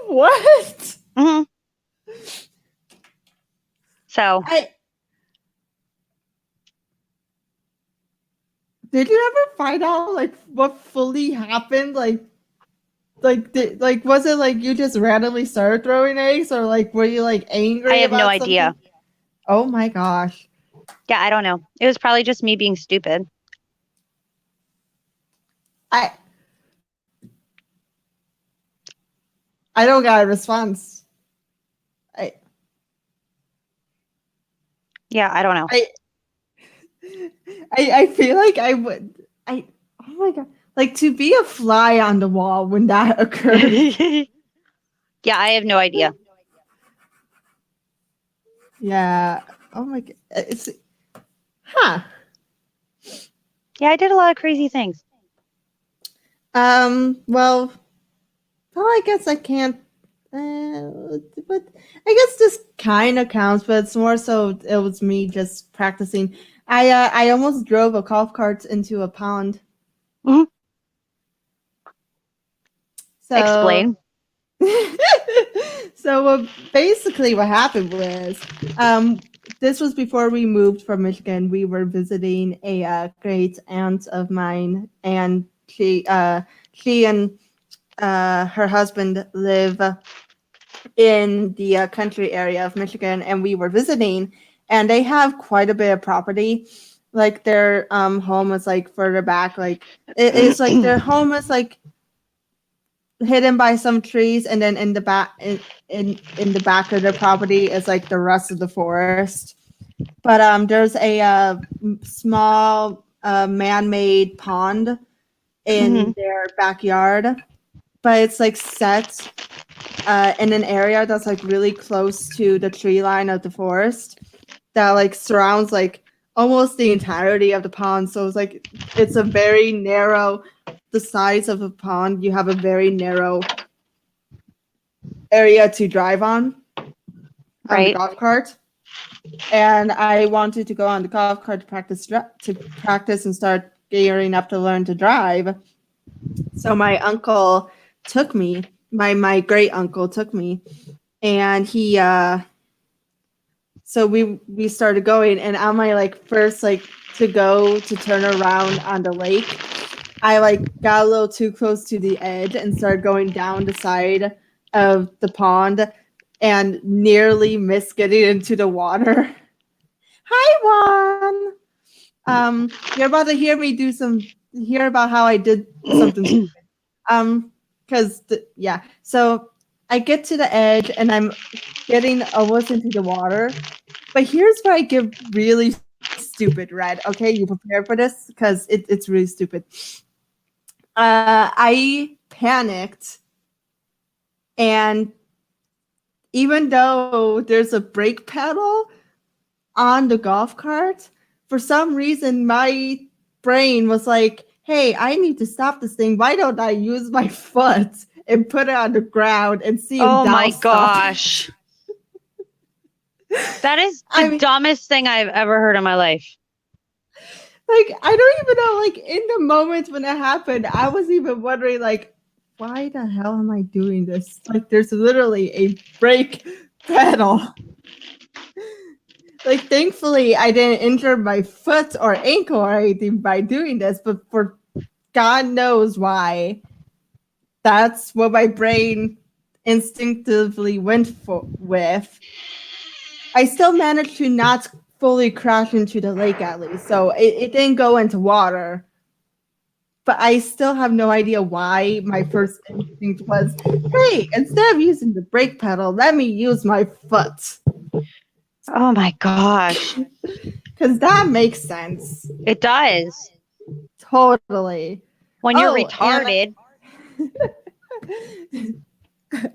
What? Hmm. So I did you ever find out like what fully happened? Like was it like you just randomly started throwing eggs, or like were you like I angry have no about idea. something? Oh my gosh. Yeah, I don't know. It was probably just me being stupid. I I don't got a response. I Yeah, I don't know. I I feel like I would I oh my god. Like to be a fly on the wall when that occurred. Yeah, I have no idea. Yeah. Oh my god. It's huh. Yeah, I did a lot of crazy things. Well, well, I guess I can't. But I guess this kind of counts, but it's more so it was me just practicing. I almost drove a golf cart into a pond. Mhm. So Explain. so basically what happened was this was before we moved from Michigan. We were visiting a great aunt of mine, and she and her husband live in the country area of Michigan, and we were visiting, and they have quite a bit of property. Like their home is like further back, like it's like their home is like hidden by some trees, and then in the back in the back of their property is like the rest of the forest. But there's a small man-made pond Hmm. in their backyard, but it's like set in an area that's like really close to the tree line of the forest that like surrounds like almost the entirety of the pond. So it's a very narrow, the size of a pond. You have a very narrow area to drive on the Right. golf cart. And I wanted to go on the golf cart to practice and start gearing up to learn to drive. So my uncle took me. My great uncle took me, and he so we started going, and on my like first like to go to turn around on the lake, I like got a little too close to the edge and started going down the side of the pond and nearly missed getting into the water. Hi Juan. You're about to hear about how I did something stupid. Because yeah, so I get to the edge and I'm getting almost into the water. But here's where I get really stupid, Red. Okay, you prepared for this? Because it's really stupid. I panicked, and even though there's a brake pedal on the golf cart, for some reason my brain was like, hey, I need to stop this thing. Why don't I use my foot and put it on the ground and see if Oh my that'll stop gosh. it? That is I the mean, dumbest thing I've ever heard in my life. like, I don't even know, like, in the moment when it happened, I was even wondering, like, why the hell am I doing this? Like, there's literally a brake pedal. Like, thankfully, I didn't injure my foot or ankle or anything by doing this, but for God knows why, that's what my brain instinctively went with. I still managed to not fully crash into the lake at least. So it didn't go into water. But I still have no idea why my first instinct was, hey, instead of using the brake pedal, let me use my foot. Oh my gosh. Because that makes sense. It does. Totally. When you're Oh, and retarded,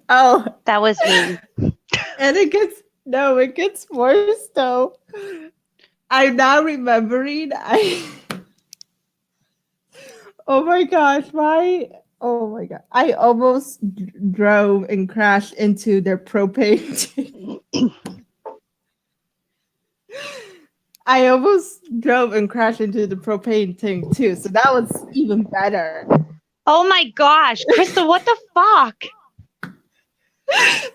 oh, that was me. and it gets worse though. I'm now remembering oh my gosh, oh my god. I almost drove and crashed into their propane tank. I almost drove and crashed into the propane tank too, so that was even better. Oh my gosh, Krystle, what the fuck?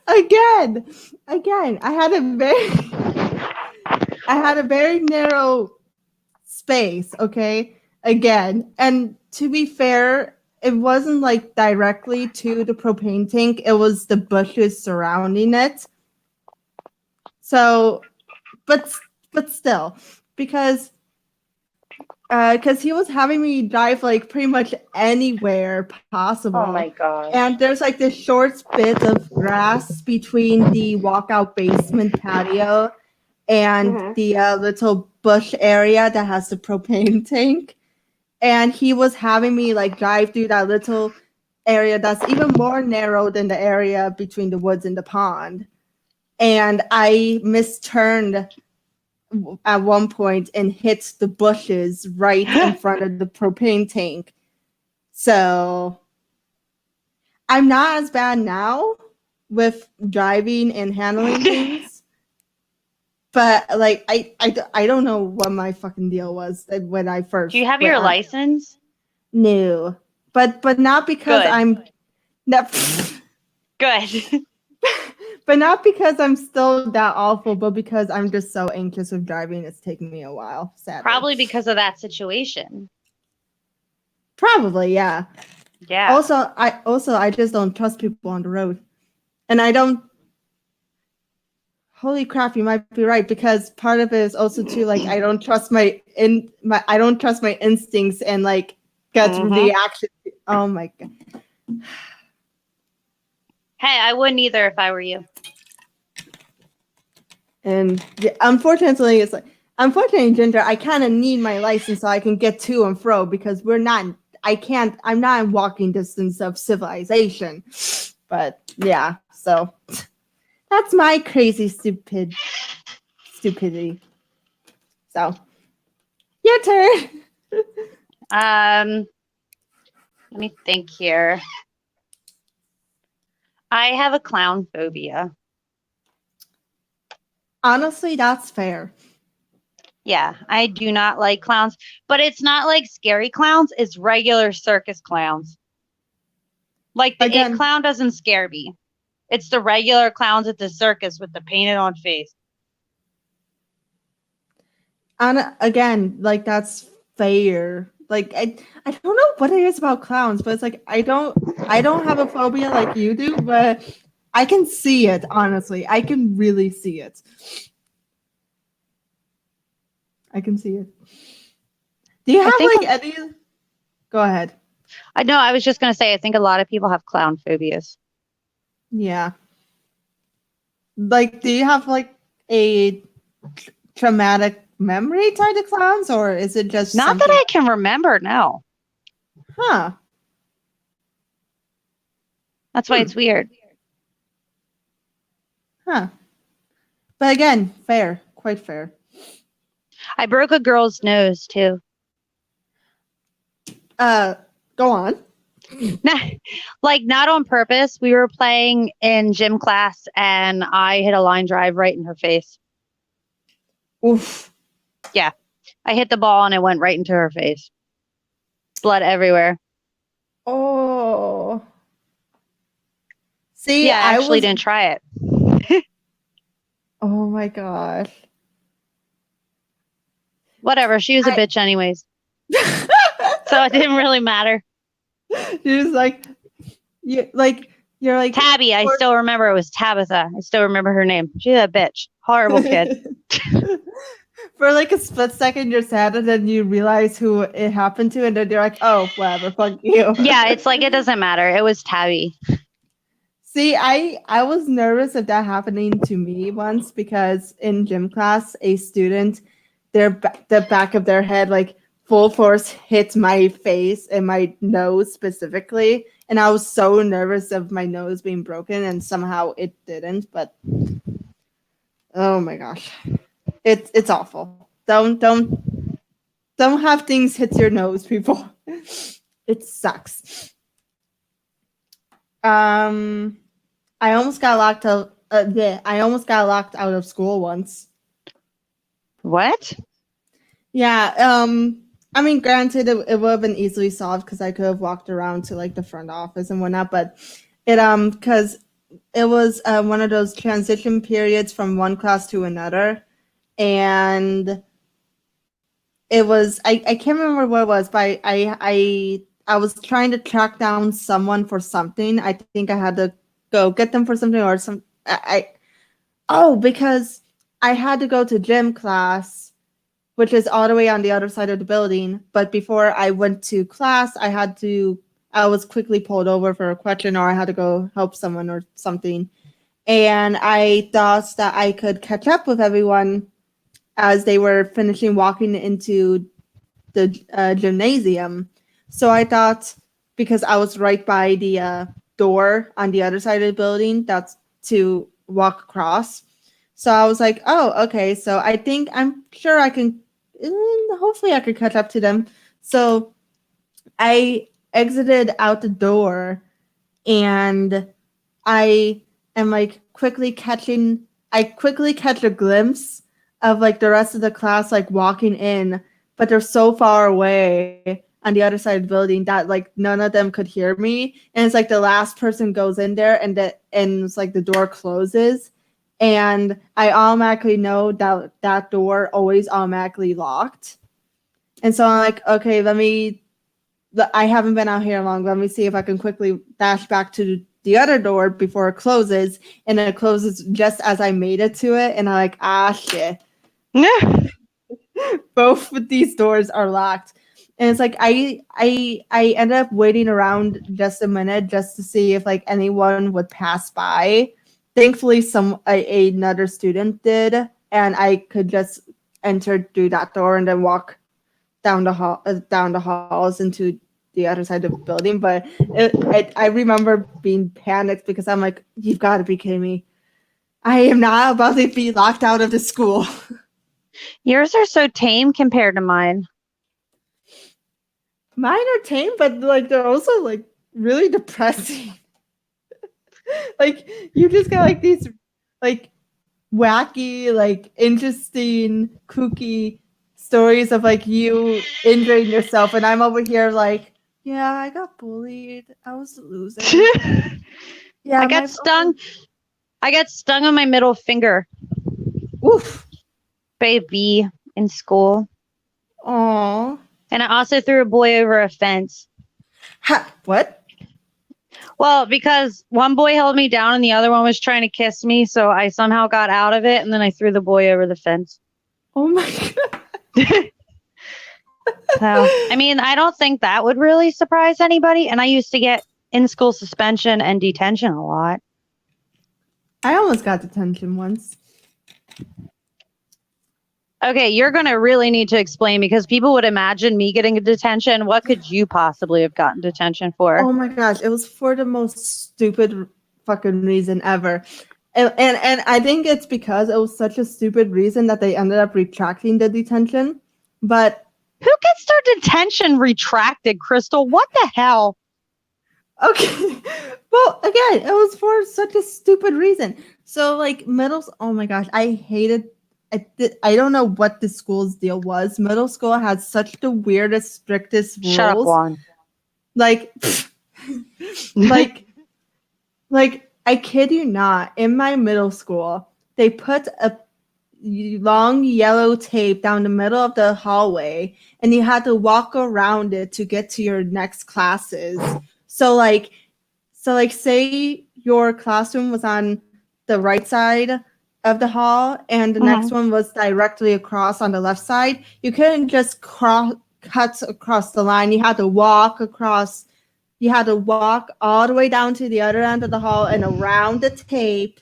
Again, I had a very narrow space, okay? Again, and to be fair, it wasn't like directly to the propane tank, it was the bushes surrounding it. So, but still, because he was having me drive like pretty much anywhere Oh possible. my gosh. And there's like this short bit of grass between the walkout basement patio and the little bush area that has the propane tank. And he was having me like drive through that little area that's even more narrow than the area between the woods and the pond. And I misturned at one point and hit the bushes right in front of the propane tank. So I'm not as bad now with driving and handling things. But like I don't know what my fucking deal was when I first Do you have went your on. license? No. But not because Good. I'm not, Good. but not because I'm still that awful, but because I'm just so anxious with driving. It's taking me a while, sadly. Probably because of that situation. Probably, yeah. Yeah. Also, I just don't trust people on the road, and I don't. Holy crap, you might be right, because part of it is also too like I don't trust my instincts and like gut reaction. Oh my god. Hey, I wouldn't either if I were you. And yeah, unfortunately, Ginger, I kind of need my license so I can get to and fro, because I'm not in walking distance of civilization. But yeah, so that's my crazy stupidity. So your turn. Let me think here. I have a clown phobia. Honestly, that's fair. Yeah, I do not like clowns, but it's not like scary clowns, it's regular circus clowns. Like the It Again, clown doesn't scare me. It's the regular clowns at the circus with the painted on face. again, like that's fair. Like I don't know what it is about clowns, but it's like I don't have a phobia like you do, but I can see it, honestly. I can really see it. I can see it. Do you have like any? Go ahead. I know. I was just going to say, I think a lot of people have clown phobias. Yeah. Like, do you have like a traumatic memory tied to clowns, or is it just not something that I can remember? No. Huh. That's why it's weird. Huh. But again, fair. Quite fair. I broke a girl's nose too. Go on. Like not on purpose. We were playing in gym class and I hit a line drive right in her face. Oof. Yeah. I hit the ball and it went right into her face. Blood everywhere. Oh. See, yeah, I actually didn't try it. Oh my gosh. Whatever. She was a bitch anyways. So it didn't really matter. You're just like, you're like Tabby. I still remember it was Tabitha. I still remember her name. She's a bitch. Horrible kid. For like a split second, you're sad, and then you realize who it happened to, and then you're like, "Oh, whatever, fuck you." Yeah, it's like it doesn't matter. It was Tabby. See, I was nervous of that happening to me once because in gym class, a student, the back of their head like full force hit my face and my nose specifically, and I was so nervous of my nose being broken, and somehow it didn't. But oh my gosh, it's awful. Don't have things hit your nose, people. It sucks. Um, I almost got locked out. Yeah, I almost got locked out of school once. What? Yeah. I mean, granted, it would have been easily solved because I could have walked around to like the front office and whatnot. But because it was one of those transition periods from one class to another, and it was I can't remember what it was, but I was trying to track down someone for something. I think I had to go get them for something or some oh, because I had to go to gym class, which is all the way on the other side of the building. But before I went to class, I was quickly pulled over for a question, or I had to go help someone or something. And I thought that I could catch up with everyone as they were finishing walking into the gymnasium. So I thought, because I was right by the door on the other side of the building, that's to walk across. So I was like, oh, okay. So I'm sure I can, hopefully I could catch up to them. So I exited out the door, and I am like I quickly catch a glimpse of like the rest of the class like walking in, but they're so far away on the other side of the building that like none of them could hear me. And it's like the last person goes in there, and it's like the door closes. And I automatically know that that door always automatically locked. And so I'm like, okay, I haven't been out here long. Let me see if I can quickly dash back to the other door before it closes. And it closes just as I made it to it. And I'm like, shit. Both of these doors are locked. And it's like I ended up waiting around just a minute just to see if like anyone would pass by. Thankfully, another student did, and I could just enter through that door and then walk down the halls into the other side of the building. But I remember being panicked because I'm like, you've got to be kidding me. I am not about to be locked out of the school. Yours are so tame compared to mine. Mine are tame, but like they're also like really depressing. Like you just got like these like wacky, like interesting, kooky stories of like you injuring yourself, and I'm over here like, yeah, I got bullied. I was a loser. Yeah, I got stung. I got stung on my middle finger. Oof. Baby in school. Aw. And I also threw a boy over a fence. What? Well, because one boy held me down and the other one was trying to kiss me, so I somehow got out of it, and then I threw the boy over the fence. Oh my god. So, I mean, I don't think that would really surprise anybody. And I used to get in-school suspension and detention a lot. I almost got detention once. Okay, you're going to really need to explain because people would imagine me getting a detention. What could you possibly have gotten detention for? Oh my gosh, it was for the most stupid fucking reason ever. And I think it's because it was such a stupid reason that they ended up retracting the detention. But who gets their detention retracted, Krystle? What the hell? Okay. Well, again, it was for such a stupid reason. So like oh my gosh, I hated I don't know what the school's deal was. Middle school had such the weirdest, strictest rules. Shut up, Juan. Like, like I kid you not. In my middle school, they put a long yellow tape down the middle of the hallway, and you had to walk around it to get to your next classes. So like, say your classroom was on the right side of the hall, and the next Mhm. one was directly across on the left side. You couldn't just cut across the line. You had to walk across. You had to walk all the way down to the other end of the hall and around the tape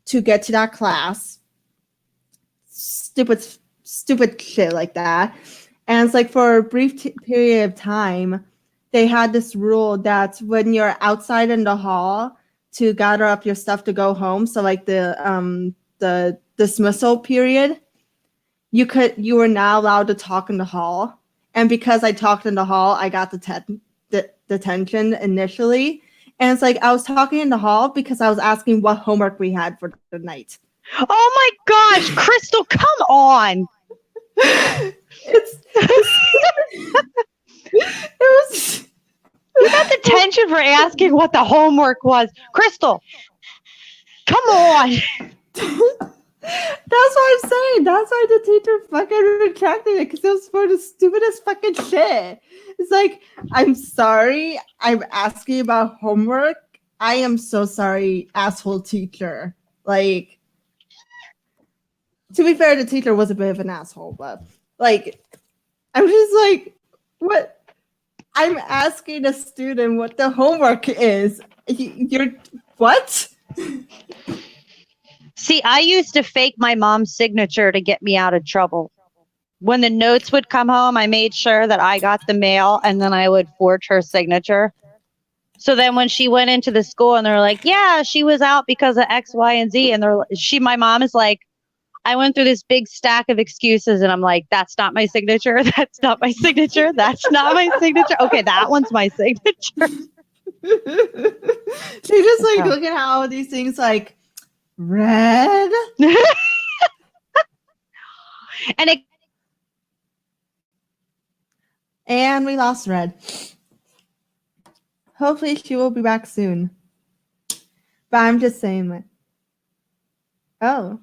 to get to that class. Stupid shit like that. And it's like for a brief period of time, they had this rule that when you're outside in the hall to gather up your stuff to go home, so like the dismissal period, you were not allowed to talk in the hall. And because I talked in the hall, I got the detention initially. And it's like I was talking in the hall because I was asking what homework we had for the night. Oh my gosh, Krystle, come on. It was You got detention for asking what the homework was. Krystle, come on. That's what I'm saying. That's why the teacher fucking retracted it, because it was for the stupidest fucking shit. It's like, I'm sorry, I'm asking about homework. I am so sorry, asshole teacher. Like, to be fair, the teacher was a bit of an asshole, but like, I'm just like, what? I'm asking a student what the homework is. You're what? See, I used to fake my mom's signature to get me out of trouble. When the notes would come home, I made sure that I got the mail and then I would forge her signature. So then when she went into the school and they're like, yeah, she was out because of X, Y, and Z. And my mom is like, I went through this big stack of excuses and I'm like, that's not my signature. That's not my signature. That's not my signature. Okay, that one's my signature. She's just like looking at all these things like, Red? And it And we lost Red. Hopefully she will be back soon. But I'm just saying that. Oh.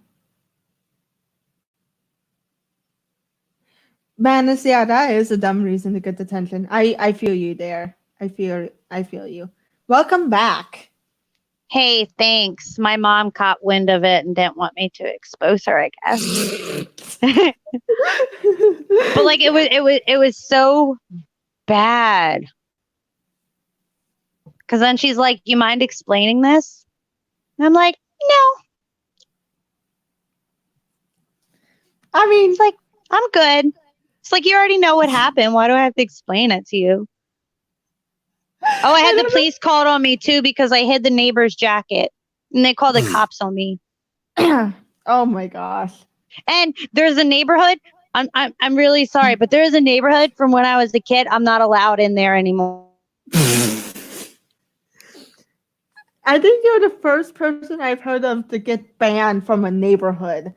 Man, yeah, that is a dumb reason to get detention. I feel you there. I feel you. Welcome back. Hey, thanks. My mom caught wind of it and didn't want me to expose her, I guess. But like it was so bad. Cause then she's like, you mind explaining this? And I'm like, no. I mean, It's like, I'm good. It's like you already know what happened. Why do I have to explain it to you? Oh, I had the police called on me too because I hid the neighbor's jacket. And they called the cops on me. Oh my gosh. And there's a neighborhood. I'm really sorry, but there's a neighborhood from when I was a kid. I'm not allowed in there anymore. I think you're the first person I've heard of to get banned from a neighborhood.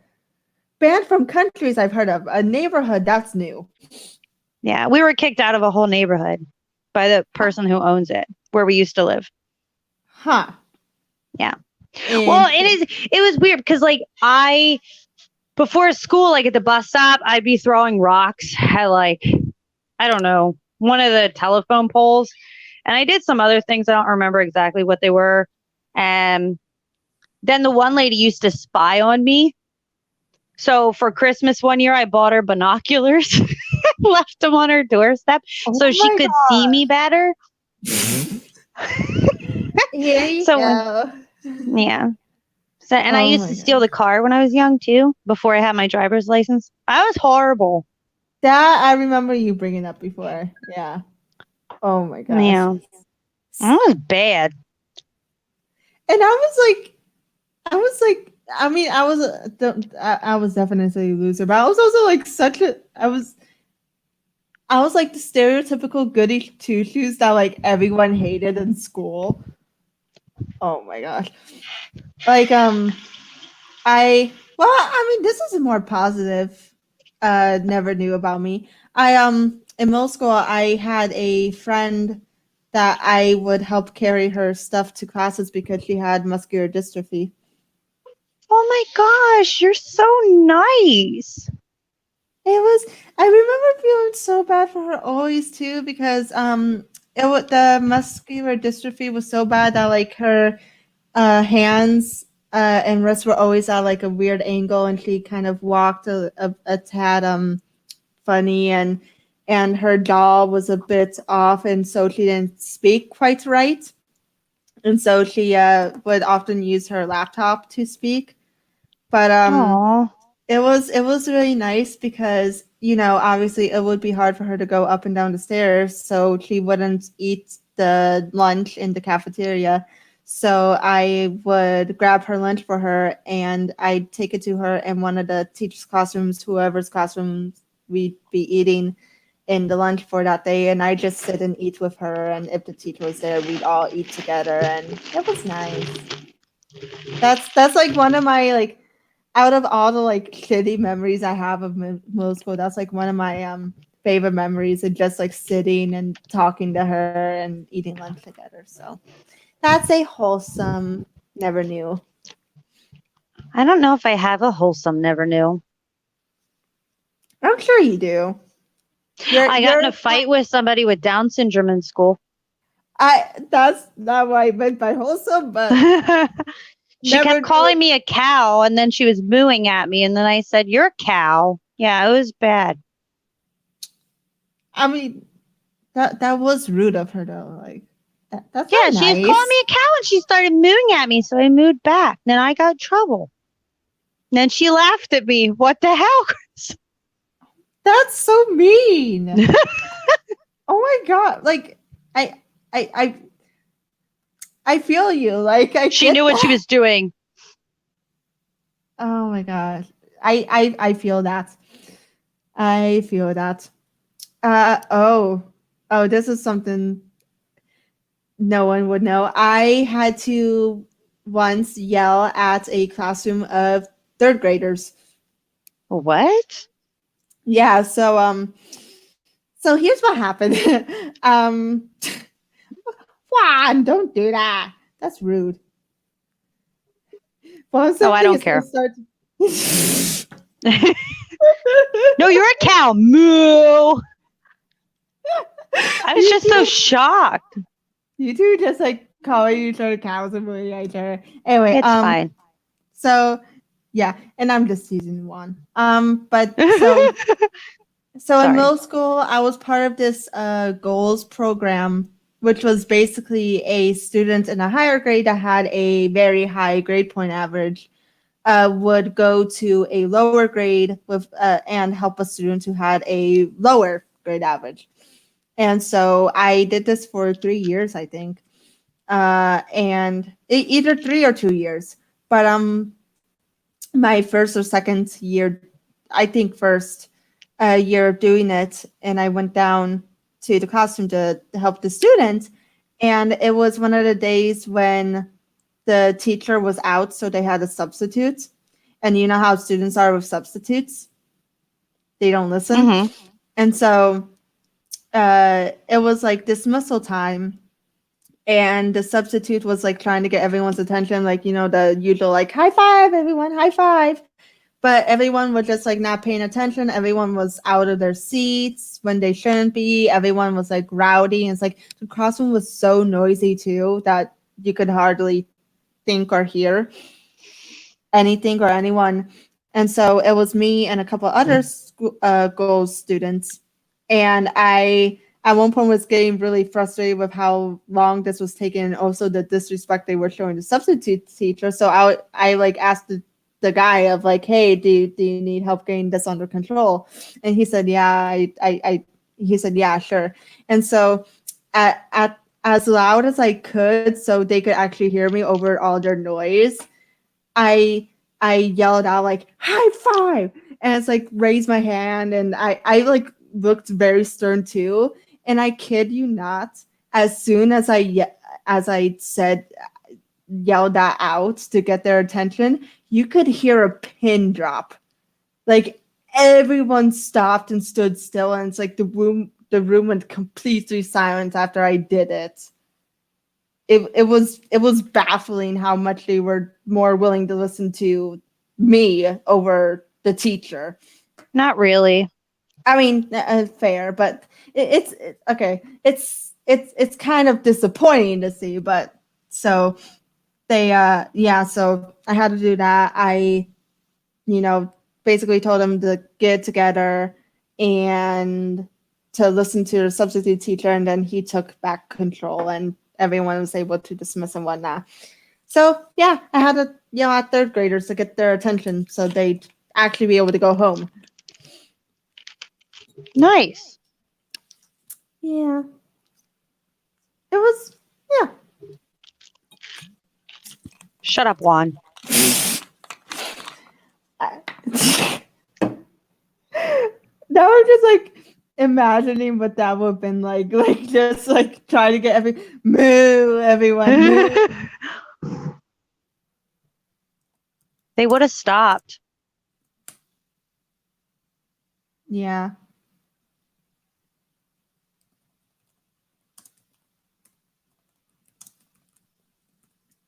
Banned from countries I've heard of. A neighborhood, that's new. Yeah, we were kicked out of a whole neighborhood by the person who owns it, where we used to live. Huh. Yeah. Well, it was weird because like before school, like at the bus stop, I'd be throwing rocks at like, I don't know, one of the telephone poles. And I did some other things. I don't remember exactly what they were. And then the one lady used to spy on me. So for Christmas one year, I bought her binoculars, left them on her doorstep so she could see me better. Here you go. Yeah. So, and I used to steal the car when I was young too, before I had my driver's license. I was horrible. That I remember you bringing up before. Yeah. Oh my gosh. Yeah. That was bad. And I mean, I was definitely a loser, but I was also like I was like the stereotypical goody two shoes that like everyone hated in school. Oh my gosh. Like I mean, this is a more positive never knew about me. In middle school I had a friend that I would help carry her stuff to classes because she had muscular dystrophy. Oh my gosh, you're so nice. I remember feeling so bad for her always too, because the muscular dystrophy was so bad that like her hands and wrists were always at like a weird angle, and she kind of walked a tad funny, and her jaw was a bit off, and so she didn't speak quite right, and so she would often use her laptop to speak. But Oh, it was really nice because, obviously it would be hard for her to go up and down the stairs, so she wouldn't eat the lunch in the cafeteria. So I would grab her lunch for her and I'd take it to her in one of the teacher's classrooms, whoever's classrooms we'd be eating in the lunch for that day, and I just sit and eat with her, and if the teacher was there, we'd all eat together, and it was nice. That's like one of my like out of all the like shitty memories I have of middle school, that's like one of my favorite memories of just like sitting and talking to her and eating lunch together. So that's a wholesome never knew. I don't know if I have a wholesome never knew. I'm sure you do. You're I got in you're a fight with somebody with Down syndrome in school. I that's not what I meant by wholesome, but She never kept knew. calling me a cow and then she was mooing at me and then I said, "You're a cow." Yeah, it was bad. I mean, that was rude of her though. Like that's Yeah, not she was calling me nice. a cow and she started mooing at me, so I mooed back. Then I got in trouble. Then she laughed at me. What the hell, Chris? That's so mean. Oh my god! Like I I I I feel you. Like I She knew get what she that. was doing. Oh my god. I feel that. I feel that. Oh. Oh, this is something no one would know. I had to once yell at a classroom of third graders. What? Yeah, so here's what happened. um Juan, don't do that. That's rude. Well, Oh, I something don't is gonna care. start. No, you're a cow. Moo. I was You just so two, shocked. you two just like calling each other cows and bullying each other. Anyway, It's fine. so yeah, and I'm just season one. But so in Sorry. middle school, I was part of this goals program, which was basically a student in a higher grade that had a very high grade point average would go to a lower grade with and help a student who had a lower grade average. And so I did this for 3 years, I think, and either 3 or 2 years. But my first or second year, I think first year of doing it, and I went down to the classroom to help the student, and it was one of the days when the teacher was out, so they had a substitute. And you know how students are with substitutes; they don't listen. Mm-hmm. And so it was like dismissal time, and the substitute was like trying to get everyone's attention, like the usual like high five, everyone, high five. But everyone was just like not paying attention. Everyone was out of their seats when they shouldn't be. Everyone was like rowdy, and it's like the classroom was so noisy too that you could hardly think or hear anything or anyone. And so it was me and a couple other goals students. And I, at one point, was getting really frustrated with how long this was taking, and also the disrespect they were showing the substitute teacher. So I like asked the guy of like, hey, do you need help getting this under control? And he said, yeah, he said, yeah, sure. And so at as loud as I could, so they could actually hear me over all their noise, I I yelled out like high five, and it's like raised my hand, and I like looked very stern too. And I kid you not, as soon as I said yelled that out to get their attention, you could hear a pin drop. Like everyone stopped and stood still, and it's like the room went completely silent after I did it. It was baffling how much they were more willing to listen to me over the teacher. Not really. I mean, fair, but okay. It's kind of disappointing to see, but so they yeah, so I had to do that. I, you know, basically told them to get together and to listen to the substitute teacher, and then he took back control and everyone was able to dismiss and whatnot. So yeah, I had to yell at third graders to get their attention so they'd actually be able to go home. Nice. Yeah. It was, yeah. Shut up, Juan. Now I'm just like imagining what that would have been like just like trying to get moo, everyone, moo. They would have stopped. Yeah,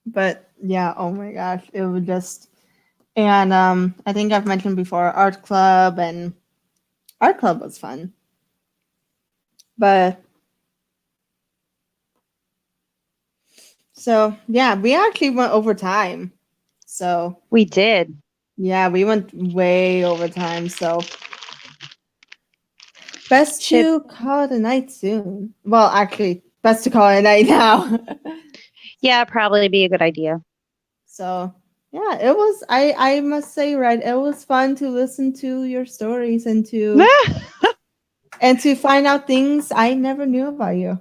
but yeah, oh my gosh, it was just, and I think I've mentioned before art club was fun, but so yeah, we actually went over time, so We did. yeah, we went way over time, so best Should to call it a night soon. Well, actually, best to call it a night now. yeah, probably be a good idea. So yeah, it was. I must say, Red, it was fun to listen to your stories and to find out things I never knew about you.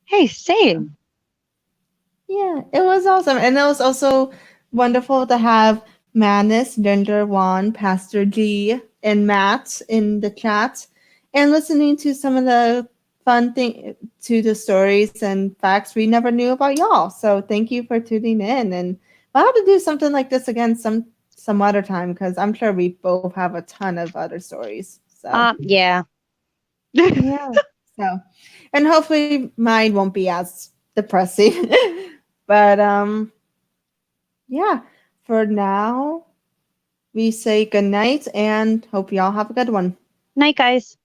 Hey, same. Yeah, it was awesome, and it was also wonderful to have Manus, Ginger, Juan, Pastor G, and Matt in the chat, and listening to some of the fun thing to the stories and facts we never knew about y'all. So thank you for tuning in, and we'll have to do something like this again some other time because I'm sure we both have a ton of other stories. So Yeah. yeah, so and hopefully mine won't be as depressing, but yeah, for now, we say good night and hope y'all have a good one. Night, guys.